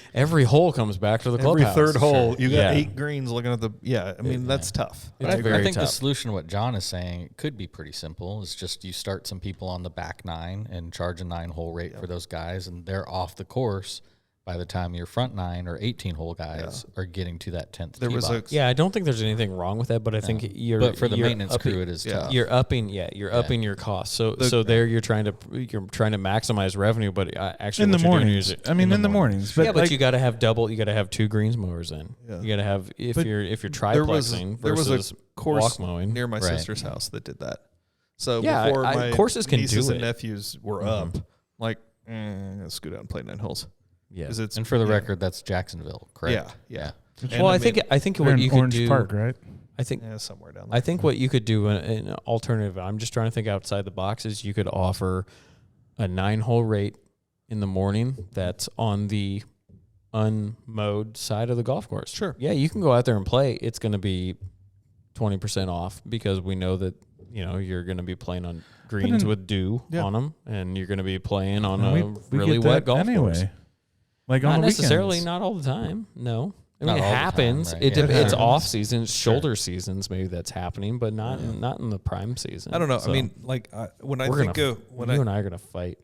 hole comes back to the clubhouse. Every third hole, you got 8 8 greens looking at the. Yeah, I mean that's tough. It's I very think the tough. solution to what John is saying, it could be pretty simple. It's just you start some people on the back 9 and charge a 9-hole rate for those guys, and they're off the course by the time your front 9 or 18-hole guys are getting to that 10th tee box. I don't think there's anything wrong with that, but I think But for the maintenance crew, it is tough. You're upping your costs. So there you're trying to maximize revenue, but actually In the what you're doing mornings. is in the mornings. But but you got to have double. You got to have 2 greens mowers in. You got to have if you're triplexing there was versus a course walk mowing near my sister's house that did that. So Yeah, before my courses can nieces do and it. nephews were up, like, let's go down and play 9 holes. Yeah. It's, And for the record, that's Jacksonville, correct? Yeah. Well, I think they're what in you could Orange do. Park, right? I think somewhere down there. I think what you could do an alternative. I'm just trying to think outside the box. Is you could offer a 9-hole rate in the morning that's on the unmowed side of the golf course. Sure. Yeah, you can go out there and play. It's going to be 20% off because we know that you're going to be playing on greens with dew on them, and you're going to be playing on a really get wet that golf course. Like Not on the necessarily, weekends. not all the time. No. I Not mean, it all the happens. time, right? Yeah. It's off season, shoulder seasons. Maybe that's happening, but not in the prime season. I don't know. So I mean, like when I we're think gonna, of when you I and I are gonna fight.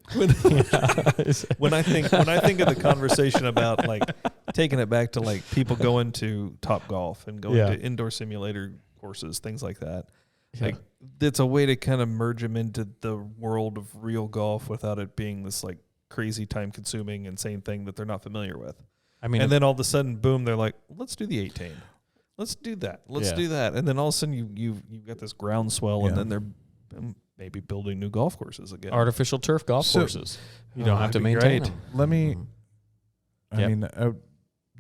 when I think of the conversation about like taking it back to like people going to Topgolf and going to indoor simulator courses, things like that. Yeah. Like it's a way to kind of merge them into the world of real golf without it being this like crazy time consuming insane thing that they're not familiar with. I mean, and then all of a sudden, boom, they're like, let's do the 18. Let's do that. Let's do that. And then all of a sudden you've got this groundswell and then they're maybe building new golf courses again. artificial turf golf courses. You don't have to maintain them. Let me. I mean,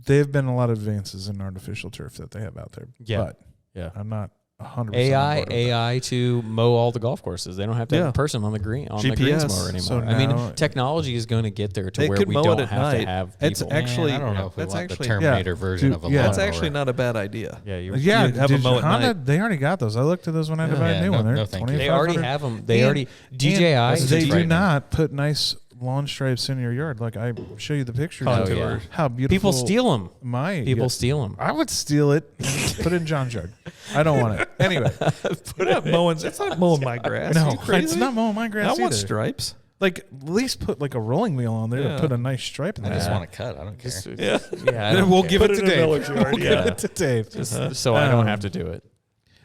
there have been a lot of advances in artificial turf that they have out there. Yeah. But I'm not 100%. AI to mow all the golf courses. They don't have to have a person on the green the greens mower anymore. So I mean, technology is going to get there to they where could we mow don't it at have night. to have people. It's actually I don't know if we that's want actually the Terminator version of a lawnmower. That's actually not a bad idea. Yeah, you have a mow at Honda, night. they already got those. I looked at those when I had to buy a new one. They're thank you. They already have them. They already DJI. They do not put nice lawn stripes in your yard. Like I show you the pictures. Oh, of yeah. How beautiful. People steal them. People steal them. I would steal it. Put it in John's yard. I don't want it. Anyway. It's not mowing my grass. No, Are you crazy? it's not mowing my grass I either. want stripes. Like at least put like a rolling wheel on there to put a nice stripe in I there. just want to cut. I don't care. Yeah, We'll give it to Dave. We'll give it to Dave. so I don't have to do it.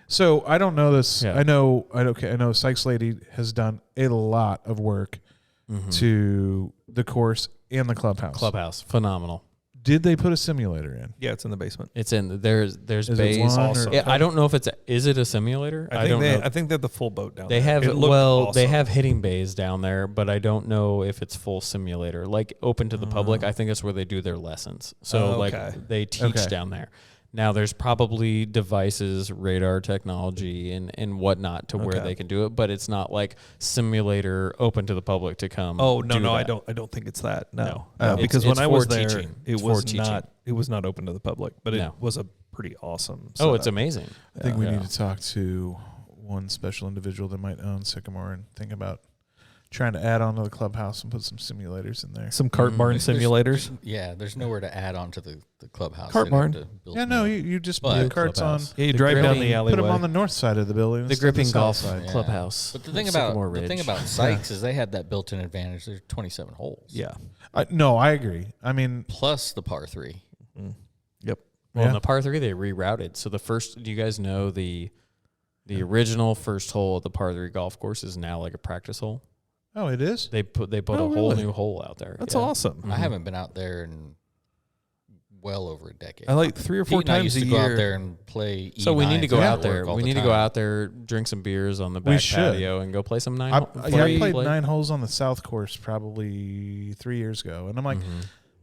So I don't know this. Yeah. I know Sykes Lady has done a lot of work to the course and the clubhouse. Phenomenal. Did they put a simulator in? Yeah, it's in the basement. It's in there's Is it bays. one or- I don't know if is it a simulator? I don't know. I think they're the full boat down They there. have they have hitting bays down there, but I don't know if it's full simulator, like open to the public. I think that's where they do their lessons. So like they teach down there. Now there's probably devices, radar technology, and whatnot to where they can do it, but it's not like simulator open to the public to come. Oh no, that. I don't think it's that. No, it's because when I was for there, teaching. it was not open to the public, but it was a pretty awesome. Oh, it's amazing. I think we need to talk to one special individual that might own Sycamore and think about trying to add on to the clubhouse and put some simulators in there. Some cart barn simulators. There's nowhere to add on to the clubhouse. Cart barn. You just put the carts on. Yeah, you drive down the alleyway. Put them on the north side of the building. The Gripping Golf Clubhouse. But the thing about Sykes is they had that built-in advantage. There's 27 holes. Yeah. No, I agree. I mean, plus the par 3. Mm-hmm. Yep. Well, in the par 3 they rerouted. So the first, do you guys know the original first hole of the par 3 golf course is now like a practice hole? Oh, it is? They put a whole new hole out there. That's awesome. Mm-hmm. I haven't been out there in well over a decade. I like 3 or 4 times a year. Go out there and play. So we need to go out there. We need to go out there, drink some beers on the back patio, and go play some 9 holes. I played 9 holes on the south course probably 3 years ago, and I'm like,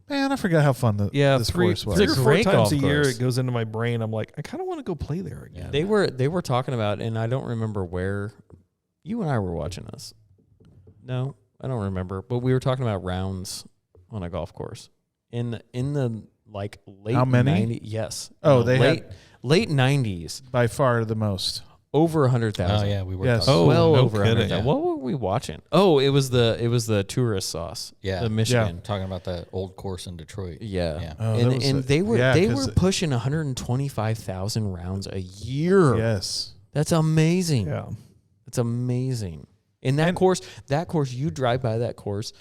man, I forgot how fun this course was. 3 or 4 times a year, it goes into my brain. I'm like, I kind of want to go play there again. They were talking about, and I don't remember where. You and I were watching this. No, I don't remember. But we were talking about rounds on a golf course in the like late. How many? 90s, yes. Oh, late 90s. By far the most. Over 100,000. Oh yeah, we were. Yes. Well no over 100,000. Yeah. What were we watching? Oh, it was the tourist sauce. Yeah, the Michigan. Talking about that old course in Detroit. Yeah, Oh, and they were pushing 125,000 rounds a year. Yes, that's amazing. Yeah, it's amazing. And that course, you drive by that course,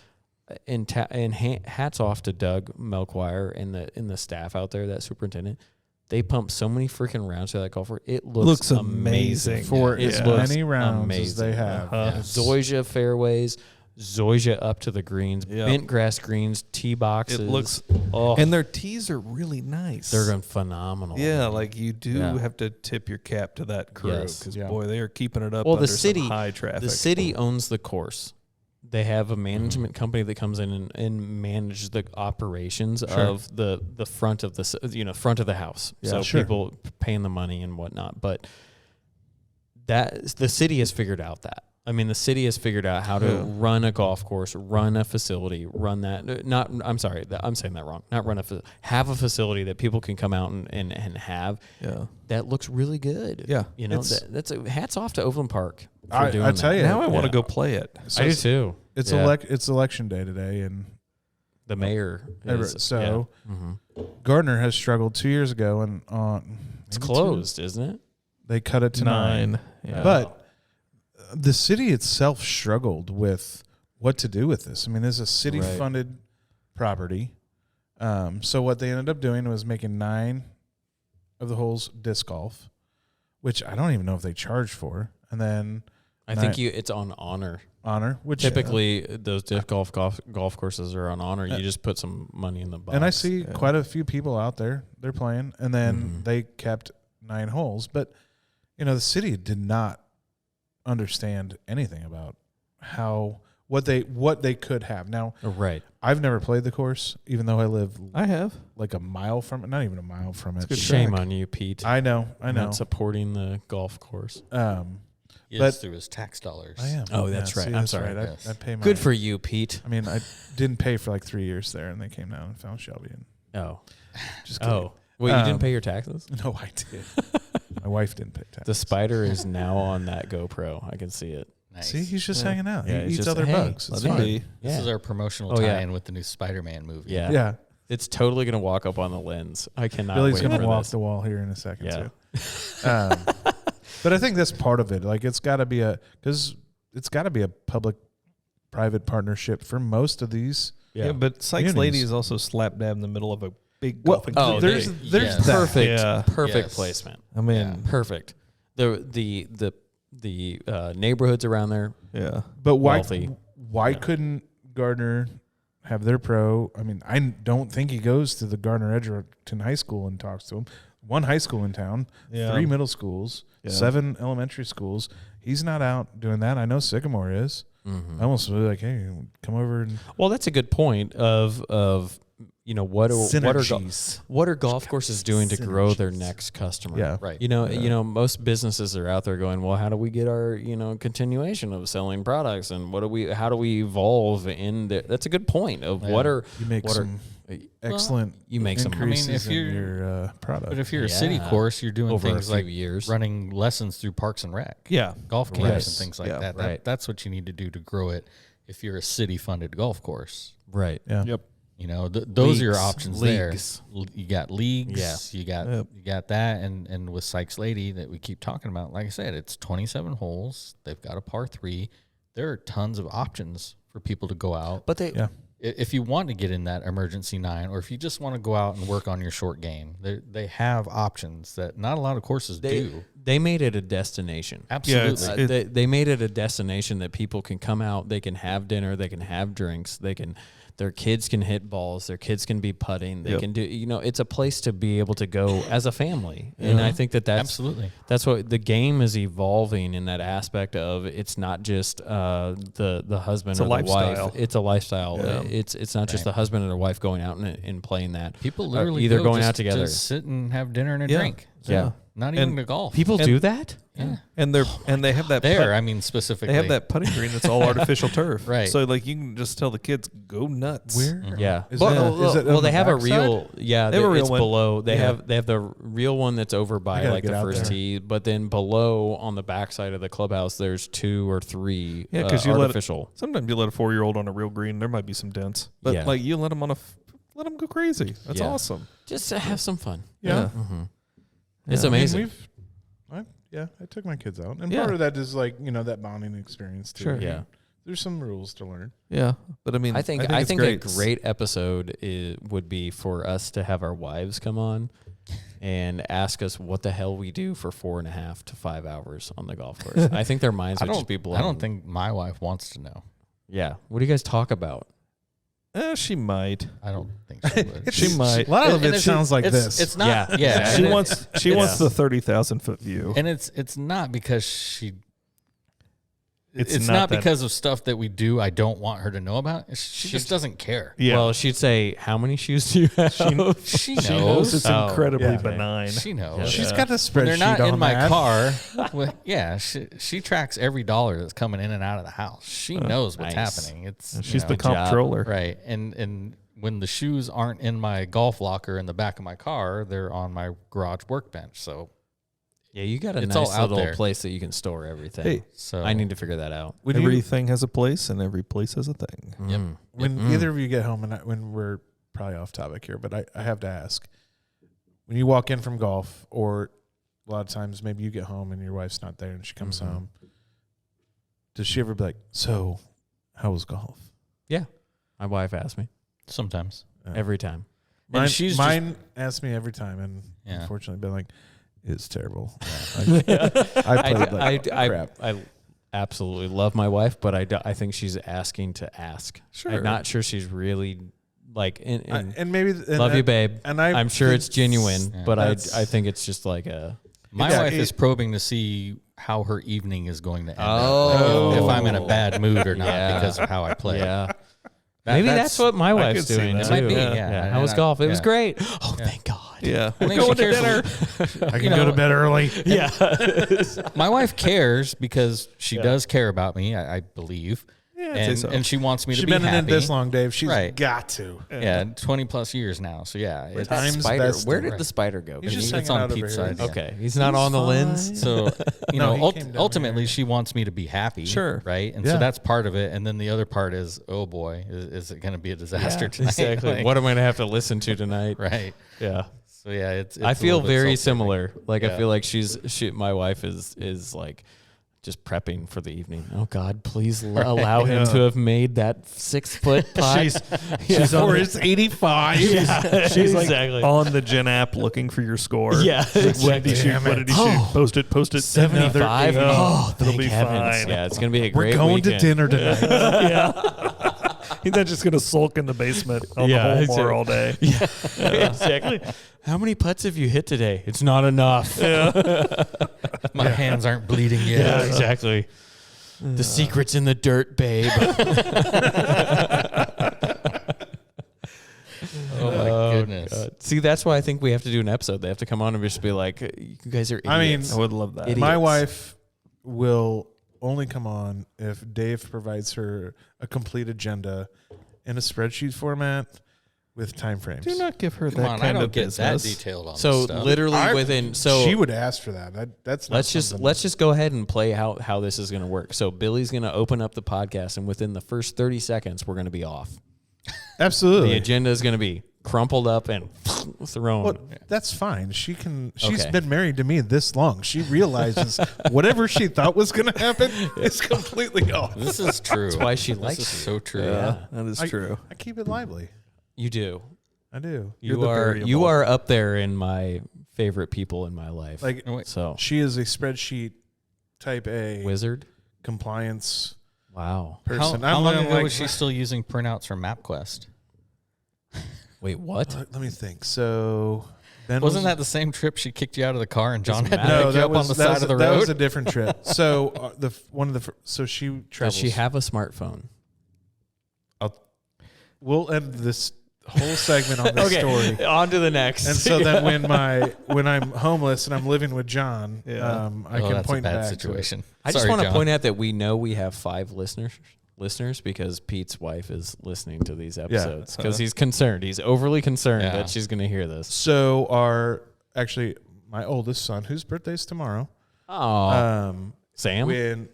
and hats off to Doug Melchior and the staff out there, that superintendent. They pump so many freaking rounds to that golfer. It looks amazing. For as many rounds as they have. Zoysia fairways, Zoysia up to the greens, bent grass greens, tee boxes. It looks, and their tees are really nice. They're going phenomenal. Yeah, like you do have to tip your cap to that crew because boy, they are keeping it up. Well, the city, some high traffic. The city owns the course. They have a management company that comes in and manages the operations of the front of the front of the house. Yeah, so people paying the money and whatnot. But the city has figured out that. I mean, the city has figured out how to run a golf course, run a facility, run that. I'm sorry, I'm saying that wrong. Not run have a facility that people can come out and have. Yeah, that looks really good. Yeah, that's hats off to Overland Park. I tell you, now I want to go play it. So I do too. It's it's election day today, and the mayor. Gardner has struggled 2 years ago, and it's closed, isn't it? They cut it to 9. Yeah. But the city itself struggled with what to do with this. I mean, this is a city-funded property. So what they ended up doing was making 9 of the holes disc golf, which I don't even know if they charge for. And then I think it's on honor. Which typically those disc golf courses are on honor. You just put some money in the box. And I see quite a few people out there. They're playing, and then they kept 9 holes. But the city did not understand anything about what they could have. Now, I've never played the course, even though I have like a mile from it. Not even a mile from it. Shame on you, Pete. I know. Not supporting the golf course. But through his tax dollars. I am. Oh, that's right. I'm sorry. Right. I pay my. Good for you, Pete. I mean, I didn't pay for like 3 years there, and they came down and found Shelby. Just kidding. Oh, well, you didn't pay your taxes? No, I did. My wife didn't pay taxes. The spider is now on that GoPro. I can see it. Nice. See, he's just hanging out. Yeah, he eats other bugs. It's fine. This is our promotional tie-in with the new Spider-Man movie. Yeah. It's totally going to walk up on the lens. I cannot Billy's wait going to walk this. the wall here in a second, too. But I think that's part of it. Like, it's got to be a public-private partnership for most of these. Yeah, but Sykes Lady is also slap dab in the middle of a big golfing. Oh, there's perfect placement. I mean, perfect. The neighborhoods around there. Yeah, but why couldn't Gardner have their pro. I mean, I don't think he goes to the Gardner Edgerton High School and talks to them. One high school in town, 3 middle schools, 7 elementary schools. He's not out doing that. I know Sycamore is. I almost really like, hey, come over and. Well, that's a good point of what are golf courses doing to grow their next customer? Yeah, right. Most businesses are out there going, well, how do we get our continuation of selling products, and how do we evolve in there? That's a good point of excellent. You make some. I mean, if you're in your product, but if you're a city course, you're doing over things like years. running lessons through Parks and Rec, golf camps and things like that. Right. That's what you need to do to grow it. If you're a city-funded golf course, right? Yeah. Yep. Those are your options leagues. there. You got leagues. Yeah. You got that, and with Sykes Lady that we keep talking about. Like I said, it's 27 holes. They've got a par 3. There are tons of options for people to go out. But if you want to get in that emergency 9, or if you just want to go out and work on your short game, they have options that not a lot of courses do. They made it a destination. Absolutely. They made it a destination that people can come out, they can have dinner, they can have drinks, their kids can hit balls, their kids can be putting, they can do, it's a place to be able to go as a family. And I think that's absolutely, that's what the game is evolving in, that aspect of it's not just the husband or the wife. It's a lifestyle. Yeah. It's not just the husband and the wife going out and playing that. People literally either going out together, just sit and have dinner and a drink. Yeah. Not even to golf. People do that? Yeah. And they have that specifically. They have that putting green that's all artificial turf. Right. So you can just tell the kids, go nuts. Where? Yeah. Is it they have a backside? real they have a real one below. They have the real one that's over by gotta the get out first there. tee, but then below on the backside of the clubhouse there's 2 or 3 because artificial. Sometimes you let a 4-year-old on a real green, there might be some dents. But you let them let them go crazy. That's awesome. Just to have some fun. Yeah. Mm-hmm. It's amazing. I took my kids out, and Yeah. part of that is that bonding experience too. Sure. Yeah. There's some rules to learn. Yeah. But I mean, I think it's a great. great episode would be for us to have our wives come on and ask us what the hell we do for 4.5 to 5 hours on the golf course. I think their minds would just be blown. I don't think my wife wants to know. Yeah. What do you guys talk about? She might. I don't think she would. She might. A lot of it sounds like this. It's not. Yeah. She wants the 30,000-foot view. And it's not because she. It's not not that- because of stuff that we do I don't want her to know about. She just doesn't care. Yeah. Well, she'd say, how many shoes do you have? She knows. She knows it's Oh, incredibly yeah. benign. She knows. She's got a When spreadsheet they're not in on my that. car. Well, yeah, she tracks every dollar that's coming in and out of the house. She knows what's nice. happening. It's She's the Good job. comptroller. right. And when the shoes aren't in my golf locker in the back of my car, they're on my garage workbench. So Yeah, you got a It's nice all out little there. place that you can store everything. Hey, so I need to figure that out. everything has a place, and every place has a thing. Yep. When either of you get home, and when we're probably off topic here, but I have to ask, when you walk in from golf, or a lot of times maybe you get home and your wife's not there and she comes home, does she ever be like, so how was golf? Yeah. My wife asked me sometimes. every time. And she's mine asks me every time, and Yeah. unfortunately been like, it's terrible. I played like crap. I absolutely love my wife, but I think she's asking to ask. Sure. I'm not sure she's really like, And maybe love you, babe. And I'm sure think it's genuine, Yeah. but I That's- think it's just like a. My Yeah, wife is it- probing to see how her evening is going to end. Oh. If I'm in a bad mood or not Yeah. because of how I play. Yeah. Maybe that's what my wife's could see doing that. too. It might be, yeah. How was golf? It was Yeah. great. Oh, thank God. Yeah. I We're think going she to cares dinner. I can go to bed early. Yeah. My wife cares because she does care about me, I believe. Yeah, I'd say so. And she wants me She's to be been in happy. it this long, Dave. She's Right. got to. Yeah, 20 plus years now. So yeah, it's, That Time's spider. best. Where did Right. the spider go? He's Can just you- it's hanging on out over Pete's here. side. okay. He's not on the lens. So, No, he came down ultimately, here. she wants me to be happy. Sure. Right. And Yeah. so that's part of it. And then the other part is, oh boy, is it going to be a disaster tonight? Exactly. Like, What am I gonna have to listen to tonight? right. Yeah. So yeah, it's I a feel little bit very self-serving. similar. Like I Yeah. feel like my wife is like just prepping for the evening. Oh God, please allow him to have made that 6-foot putt. She's Or on, it's 85. she's like exactly. on the Gen app looking for your score. Yeah, What did you? What did he shoot? Post it. 75. Another- Oh, it'll thank be heavens. fine. Yeah, it's gonna be a We're great going weekend. to dinner tonight. He's not just gonna sulk in the basement on the hole more all day. Yeah, exactly. How many putts have you hit today? It's not enough. My hands aren't bleeding yet. Yeah, exactly. The secret's in the dirt, babe. Oh my goodness. God. See, that's why I think we have to do an episode. They have to come on and just be like, you guys are idiots. I would love that. Idiots. My wife will only come on if Dave provides her a complete agenda in a spreadsheet format with time frames. Do not give her Come that on, kind I don't of get business. that detailed on So this stuff. literally she would ask for that. That's not let's something- just go ahead and play how this is going to work. So Billy's going to open up the podcast, and within the first 30 seconds, we're going to be off. absolutely. The agenda is going to be crumpled up and thrown. Well, that's fine. She's Okay. been married to me this long. She realizes whatever she thought was going to happen is completely off. This is true. That's why she this likes is you. so true. Yeah. That is true. I keep it lively. You do. I do. You are up there in my favorite people in my life. Like so she is a spreadsheet type A wizard. compliance Wow. person. How long ago like, was she still using printouts from MapQuest? Wait, what? Let me think. So Ben Wasn't that the same trip she kicked you out of the car and John had to matter. pick you up on the side of the that road? was a different trip. So so she Does travels. she have a smartphone? We'll end this whole segment on this story. On to the next. And so then when I'm homeless and I'm living with John, I can that's point a bad back situation. I just Sorry, want to John. point out that we know we have 5 listeners because Pete's wife is listening to these episodes because he's concerned. He's overly concerned Yeah. that she's going to hear this. So my oldest son, whose birthday's tomorrow, Oh, Sam?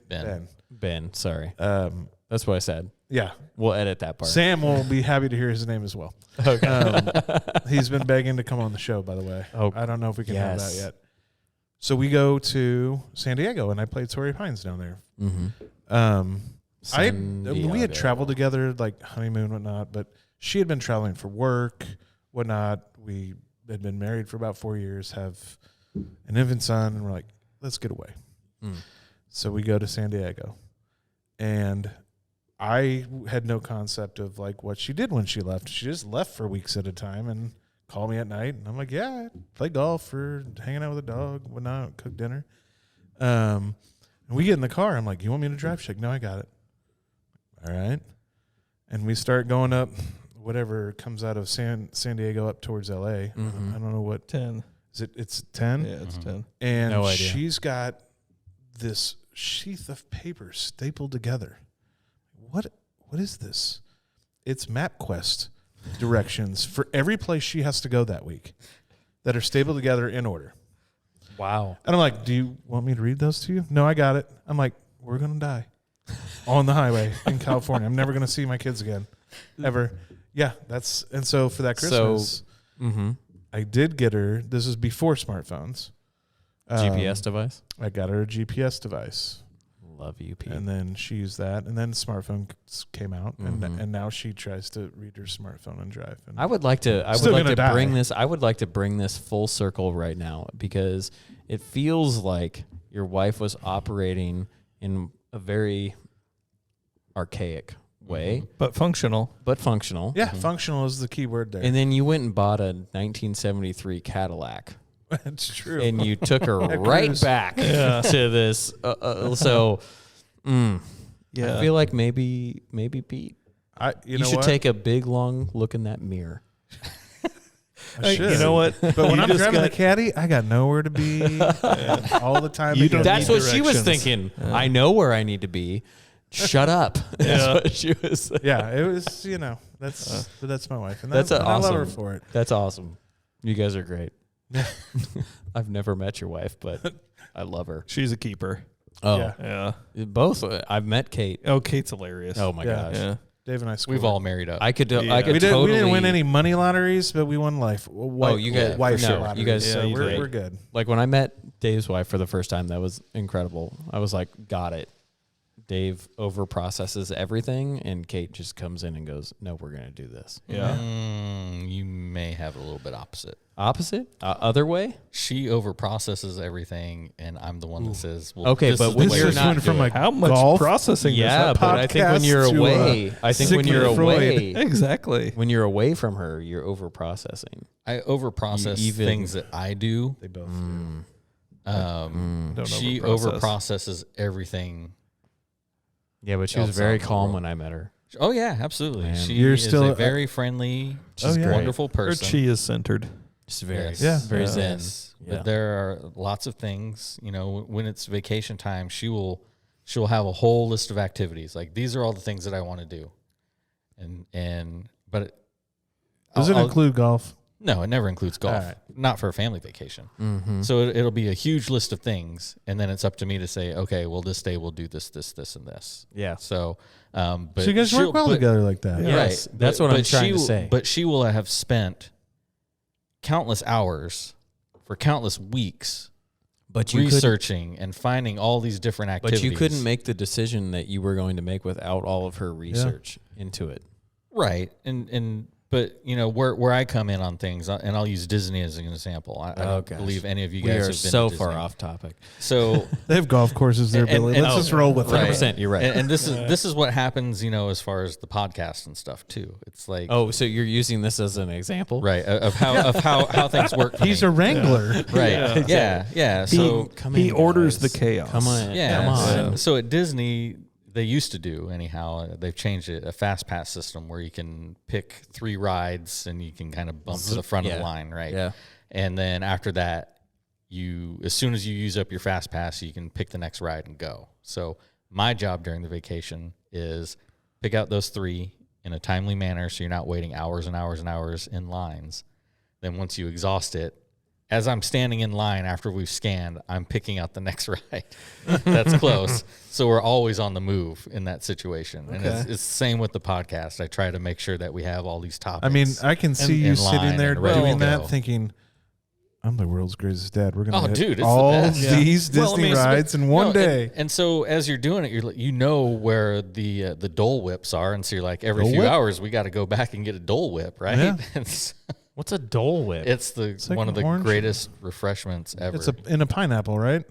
Ben. Sorry. That's what I said. Yeah, We'll edit that part. Sam will be happy to hear his name as well. Okay. He's been begging to come on the show, by the way. Oh, I don't know if we can have yes. that yet. So we go to San Diego, and I played Torrey Pines down there. Mm-hmm. We had traveled together, like honeymoon, whatnot, but she had been traveling for work, whatnot. We had been married for about 4 years, have an infant son, and we're like, let's get away. So we go to San Diego, and I had no concept of like what she did when she left. She just left for weeks at a time and called me at night, and I'm like, yeah, play golf or hanging out with a dog, whatnot, cook dinner. And we get in the car. I'm like, you want me to drive? She's like, no, I got it. All right. And we start going up whatever comes out of San Diego up towards LA. I don't know what 10. is it. It's 10. Yeah, it's 10. And No idea. she's got this sheath of paper stapled together. What is this? It's MapQuest directions for every place she has to go that week that are stapled together in order. Wow. And I'm like, do you want me to read those to you? No, I got it. I'm like, we're going to die on the highway in California. I'm never going to see my kids again, ever. Yeah, and so for that Christmas, I did get her, this is before smartphones. GPS device? I got her a GPS device. Love you, Pete. And then she used that, and then the smartphone came out, and now she tries to read her smartphone and drive. And I would like to bring this full circle right now because it feels like your wife was operating in a very archaic way, But functional. but functional. yeah, functional is the key word there. And then you went and bought a 1973 Cadillac. That's true. And you took her right cruise. back to this. I feel like maybe Pete, you should take a big long look in that mirror. I should. You know what? But when I'm just driving the got- caddy, I got nowhere to be all the time. You don't again. That's need what she was directions. thinking. I know where I need to be. Shut up. That's what she was saying. Yeah, it was. That's my wife, and That's and I love her awesome. for it. That's awesome. You guys are great. I've never met your wife, but I love her. She's a keeper. Oh, Yeah. Yeah. both. I've met Kate. Oh, Kate's hilarious. Oh my Yeah. gosh. Yeah. Dave and I scored. We've all married up. I could. Yeah. I could We totally. didn't win any money lotteries, but we won life. you guys- wife no, lotteries. you guys- So yeah, you we're did. good. Like when I met Dave's wife for the first time, that was incredible. I was like, got it. Dave over processes everything, and Kate just comes in and goes, "No, we're going to do this." Yeah. You may have a little bit opposite. Opposite? Other way? She over processes everything, and I'm the one that says, "Well, Okay, this but is when the way you're we not should from do like it." How much golf? processing Yeah, does that but I think when you're podcast to, away, I think when you're Sigmund Freud. away, Exactly. when you're away from her, you're over processing. I over process even- things that I do. They both Don't She overprocess. over processes everything. Yeah, but she Else was very out in the calm world. when I met her. Oh yeah, absolutely. Man. She You're is still- a very friendly, She's great. wonderful Her person. chi is centered. She's very, Yes. very Yeah. zen. Yes. Yeah. But there are lots of things, when it's vacation time, she'll have a whole list of activities. Like, these are all the things that I want to do. But Does it I'll- include golf? No, it never includes golf. All right. Not for a family vacation. Mm-hmm. So it'll be a huge list of things, and then it's up to me to say, okay, well, this day we'll do this, this, and this. Yeah. So, but So you guys she'll- work well but- together like that. Yeah. Yes, that's what I'm trying to say. But she will have spent countless hours for countless weeks But you couldn't, researching and finding all these different activities. but you couldn't make the decision that you were going to make without all of her research into it. right, but where I come in on things, and I'll use Disney as an example. I don't gosh. believe any of you We guys are have been so to far Disney. off topic. So They have golf courses there, Billy. Let's just roll with right. it. 100%, you're right. And this is what happens, as far as the podcast and stuff too. It's like Oh, so you're using this as an example? right of how things work. For He's me. a wrangler. right. Yeah. So Come He in, orders guys. the chaos. Come on. yeah. Come on. So at Disney, they used to do anyhow. They've changed it, a fast pass system where you can pick 3 rides and you can kind of bump to the front of Yeah. the line, right? Yeah. And then after that, as soon as you use up your fast pass, you can pick the next ride and go. So my job during the vacation is pick out those 3 in a timely manner, so you're not waiting hours and hours and hours in lines. Then once you exhaust it, as I'm standing in line after we've scanned, I'm picking out the next ride. That's close. So we're always on the move in that situation. And it's the same with the podcast. I try to make sure that we have all these topics. I mean, I can see you in sitting line there and ready doing to that, go. thinking, "I'm the world's greatest dad. We're Oh, gonna hit dude, it's the all best. Yeah. these Well, I Disney mean, it's- rides in one no, day." And so as you're doing it, where the Dole Whips are. And so you're like, every Dole few Whip? hours, we got to go back and get a Dole Whip, right? Yeah. And so What's a Dole Whip? it's like one an of the orange. greatest refreshments ever. It's in a pineapple, right?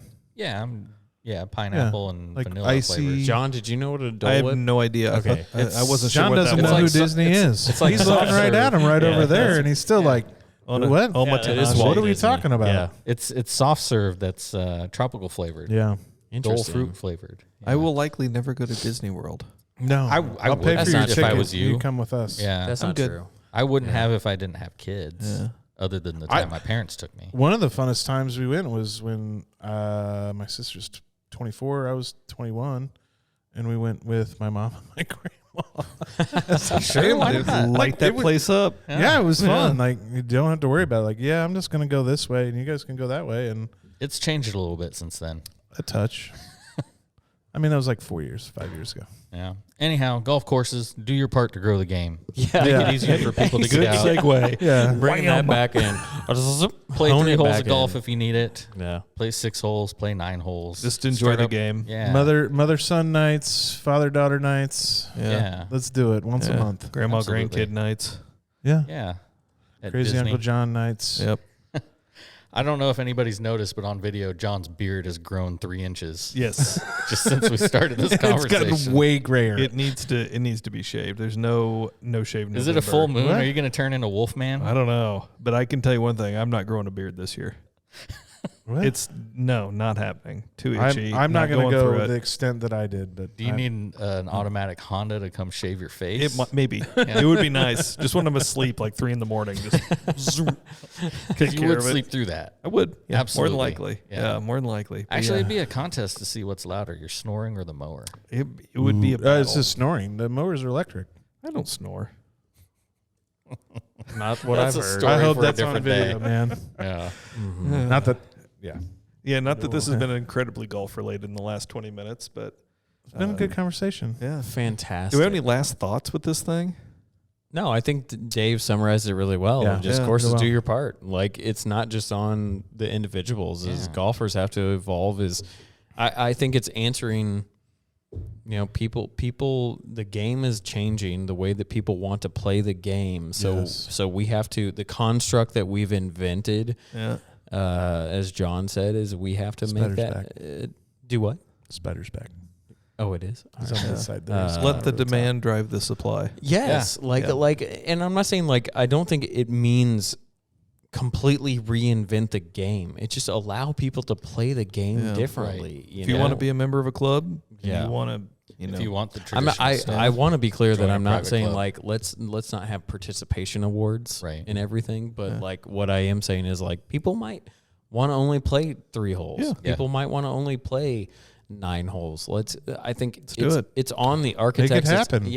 Pineapple and like vanilla icy- flavors. John, did you know what a Dole I have Whip? no idea. Okay. I wasn't sure John what doesn't that know was. who like Disney is. it's like He's soft looking right serve. at him right Yeah, over there, that's- and he's still like, On a- "What? oh, my Yeah, it is gosh. Walt What are we Disney. talking about?" Yeah. It's soft serve that's tropical flavored. Yeah. Dole Interesting. fruit flavored. I will likely never go to Disney World. No, I I'll would pay not for your if I ticket. was you. You come with us. Yeah, That's I'm not good. true. I wouldn't have if I didn't have kids. Yeah. Other than the time my parents took me. One of the funnest times we went was when my sister's 24, I was 21, and we went with my mom and my grandma. Sure, why Dude, not? light that place up. Yeah, it was fun. Like, you don't have to worry about it. Like, yeah, I'm just going to go this way, and you guys can go that way, and It's changed a little bit since then. a touch. I mean, that was like 5 years ago. Yeah. Anyhow, golf courses, do your part to grow the game. Yeah. Make it easier for people to Good get out. segue. Yeah. Bringing that back in. Play Hone 3 it holes back of golf in. if you need it. Yeah. Play 6 holes. Play 9 holes. Just enjoy Start the up- game. Yeah. Mother-son nights, father-daughter nights. Yeah. Let's do it once a Yeah. month. Grandma, Absolutely. grandkid nights. Yeah. Yeah. At Crazy Disney. Uncle John nights. Yep. I don't know if anybody's noticed, but on video, John's beard has grown 3 inches Yes. just since we started this It's conversation. gotten way grayer. It needs to be shaved. There's no shave. Is it a full moon? What? Are you going to turn into Wolfman? I don't know, but I can tell you one thing: I'm not growing a beard this year. What? It's not happening. Too itchy. I'm not going to through go it. the extent that I did, but Do you need an automatic Honda to come shave your face? Maybe it would be nice. Just when I'm asleep, like 3 a.m, just zoom, take you care would of it. sleep through that. I would, yeah, Absolutely. more than likely. Yeah. Yeah, more than likely. But Actually, yeah, it'd be a contest to see what's louder, your snoring or the mower. it would be a battle. it's just snoring. The mowers are electric. I don't snore. Not what That's I've a heard. story I hope for a that's on different video, day. man. Yeah. Not that. Yeah, Yeah, not that this has been incredibly golf related in the last 20 minutes, but it's been a good conversation. yeah. Fantastic. Do we have any last thoughts with this thing? No, I think Dave summarized it really well. Yeah. Just Yeah, courses really well. do your part. Like, it's not just on the individuals. As Yeah. golfers have to evolve. I think it's answering You know, people, the game is changing the way that people want to play the game. So we have to, the construct that we've invented, as John said, is we have to make that. Do what? Spider's back. Oh, it is. It's on the side there. Let the demand drive the supply. Yes, and I'm not saying I don't think it means completely reinvent the game. It just allow people to play the game differently. Right. You if you want to be a member of a club, you want to. If you want the traditional stuff, I want to be clear that join a I'm not private saying club. let's not have participation awards Right. and everything, but what I am saying is people might want to only play 3 holes. Yeah. People might want to only play 9 holes. I think do it's on the architects. Make it happen.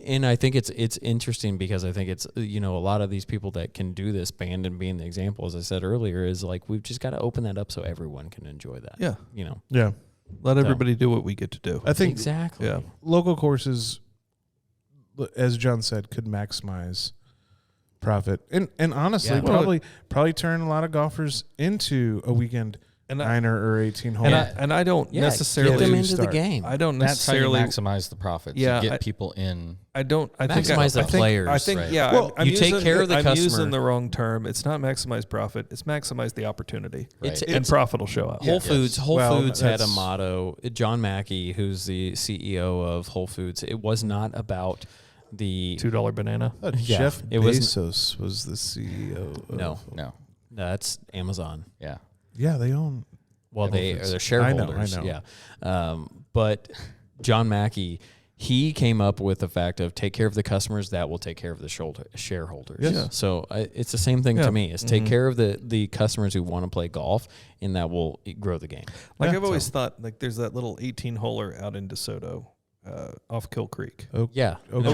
And I think it's interesting because I think it's a lot of these people that can do this, band and being the example, as I said earlier, is we've just got to open that up so everyone can enjoy that. Yeah. Yeah. Let everybody do what we get to do. I think exactly. Yeah. local courses, as John said, could maximize profit and honestly probably turn a lot of golfers into a weekend 9 or 18 hole. And I don't necessarily get them into start. the game. I don't that's how you necessarily maximize the profits. Yeah, you get people in. I Maximize the players. I think right. Well, you take care of the I'm customer. using the wrong term. It's not maximize profit. It's maximize the opportunity. Right. And profit will show up. Whole Foods had a that's- motto. John Mackey, who's the CEO of Whole Foods, it was not about the $2 banana. Jeff it was Bezos was the CEO. no, that's Amazon. Yeah. Yeah, they own. Well, Foods. they're shareholders. I know. Yeah. But John Mackey, he came up with the fact of take care of the customers, that will take care of the shareholders. Yes. Yeah. So it's the same thing to me. Is take care of the customers who want to play golf, and that will grow the game. I've always thought, there's that little 18-holer out in DeSoto, off Kill Creek. Oak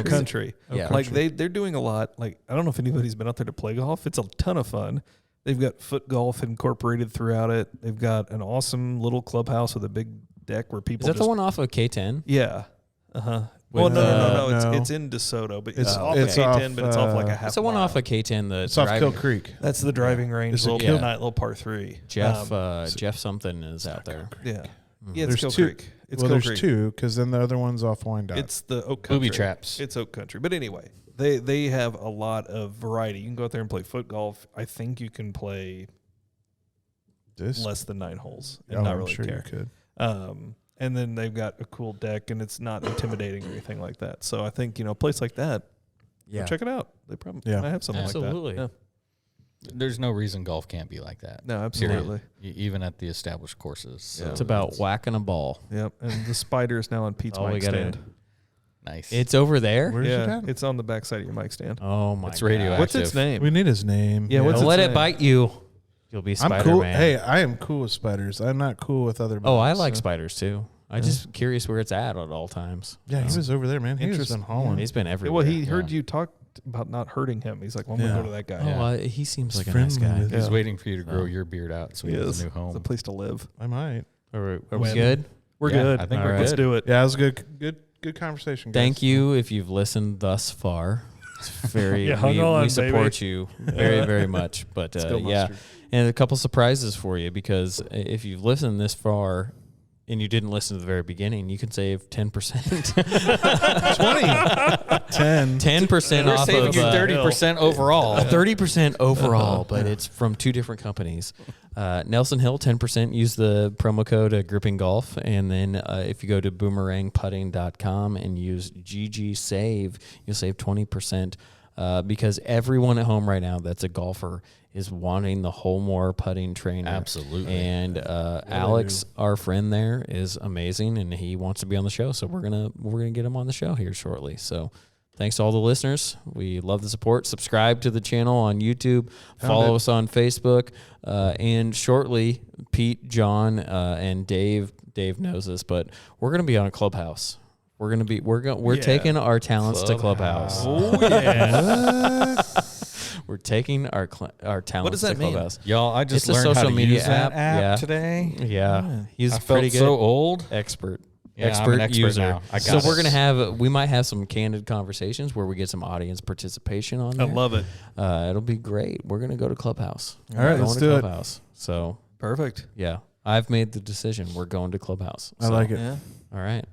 Country. Yeah. They're doing a lot. I don't know if anybody's been out there to play golf. It's a ton of fun. They've got foot golf incorporated throughout it. They've got an awesome little clubhouse with a big deck where people. Is that the one off of K10? Yeah. Well, no. It's in DeSoto, but it's off of K10, but it's off like a half. It's the one mile. off of K10. It's off Kill Creek. That's the driving range. It's a Little par 3. Jeff something is out there. Yeah. Yeah, it's There's Kill 2. Creek. It's Well, Kill there's Creek. 2 because then the other one's off Wyandotte. It's the Oak Country. Booby traps. It's Oak Country. But anyway, they have a lot of variety. You can go out there and play foot golf. I think you can play less than 9 holes and not really care. You could. And then they've got a cool deck, and it's not intimidating or anything like that. So I think a place like that. Yeah. Check it out. They probably might have something Absolutely. like that. There's no reason golf can't be like that. No, absolutely. Even at the established courses. So It's about whacking a ball. Yep. And the spider is now on Pete's mic stand. nice. It's over there. Where's it at? It's on the back side of your mic stand. Oh my! It's radioactive. God. What's its name? We need his name. Yeah, what's Don't its let name? it bite you. You'll be I'm Spider-Man. cool. Hey, I am cool with spiders. I'm not cool with other. Oh, I bugs, like so. spiders too. I'm just curious where it's at all times. Yeah, he was over there, man. He was Interesting. been hauling. He's been everywhere. Well, he heard you talk about not hurting him. He's like, well, I'm going to go to that guy. Oh, he seems like a friendly nice guy. with- He's Yeah. waiting for you to grow your beard out so he has a new home. It's a place to live. I might. Are we When? good? We're Yeah, good. I think we're Let's good. do it. Yeah, it was good conversation. Guys. Thank you if you've listened thus far. It's very Yeah, hung on, we support baby. you very very much. But Let's go, yeah, Mustard. and a couple surprises for you because if you've listened this far and you didn't listen to the very beginning, you can save 10%. 10% We're off saving of you 30% overall. 30% overall, but it's from 2 different companies. Nelson Hill, 10%. Use the promo code GrippingGolf. And then if you go to boomerangputting.com and use GGSAVE, you'll save 20% because everyone at home right now that's a golfer is wanting the Holmore putting trainer. Absolutely. And Alex, our friend there, is amazing, and he wants to be on the show. So we're gonna get him on the show here shortly. So thanks to all the listeners. We love the support. Subscribe to the channel on YouTube. Follow us on Facebook. And shortly, Pete, John, and Dave knows this, but we're going to be on a Clubhouse. We're taking our talents to Clubhouse. Oh, yeah. We're taking our talents does that to mean? Clubhouse. Y'all, I just It's a learned how social to media use that app yeah. today. Yeah. He's I felt pretty good. so old. Expert. Yeah, I'm expert an expert user. now. I So got we're it. we might have some candid conversations where we get some audience participation on I there. love it. It'll be great. We're gonna go to Clubhouse. All right, We're let's going to do it. Clubhouse. So Perfect. yeah, I've made the decision. We're going to Clubhouse. I So, like it. Yeah. All right.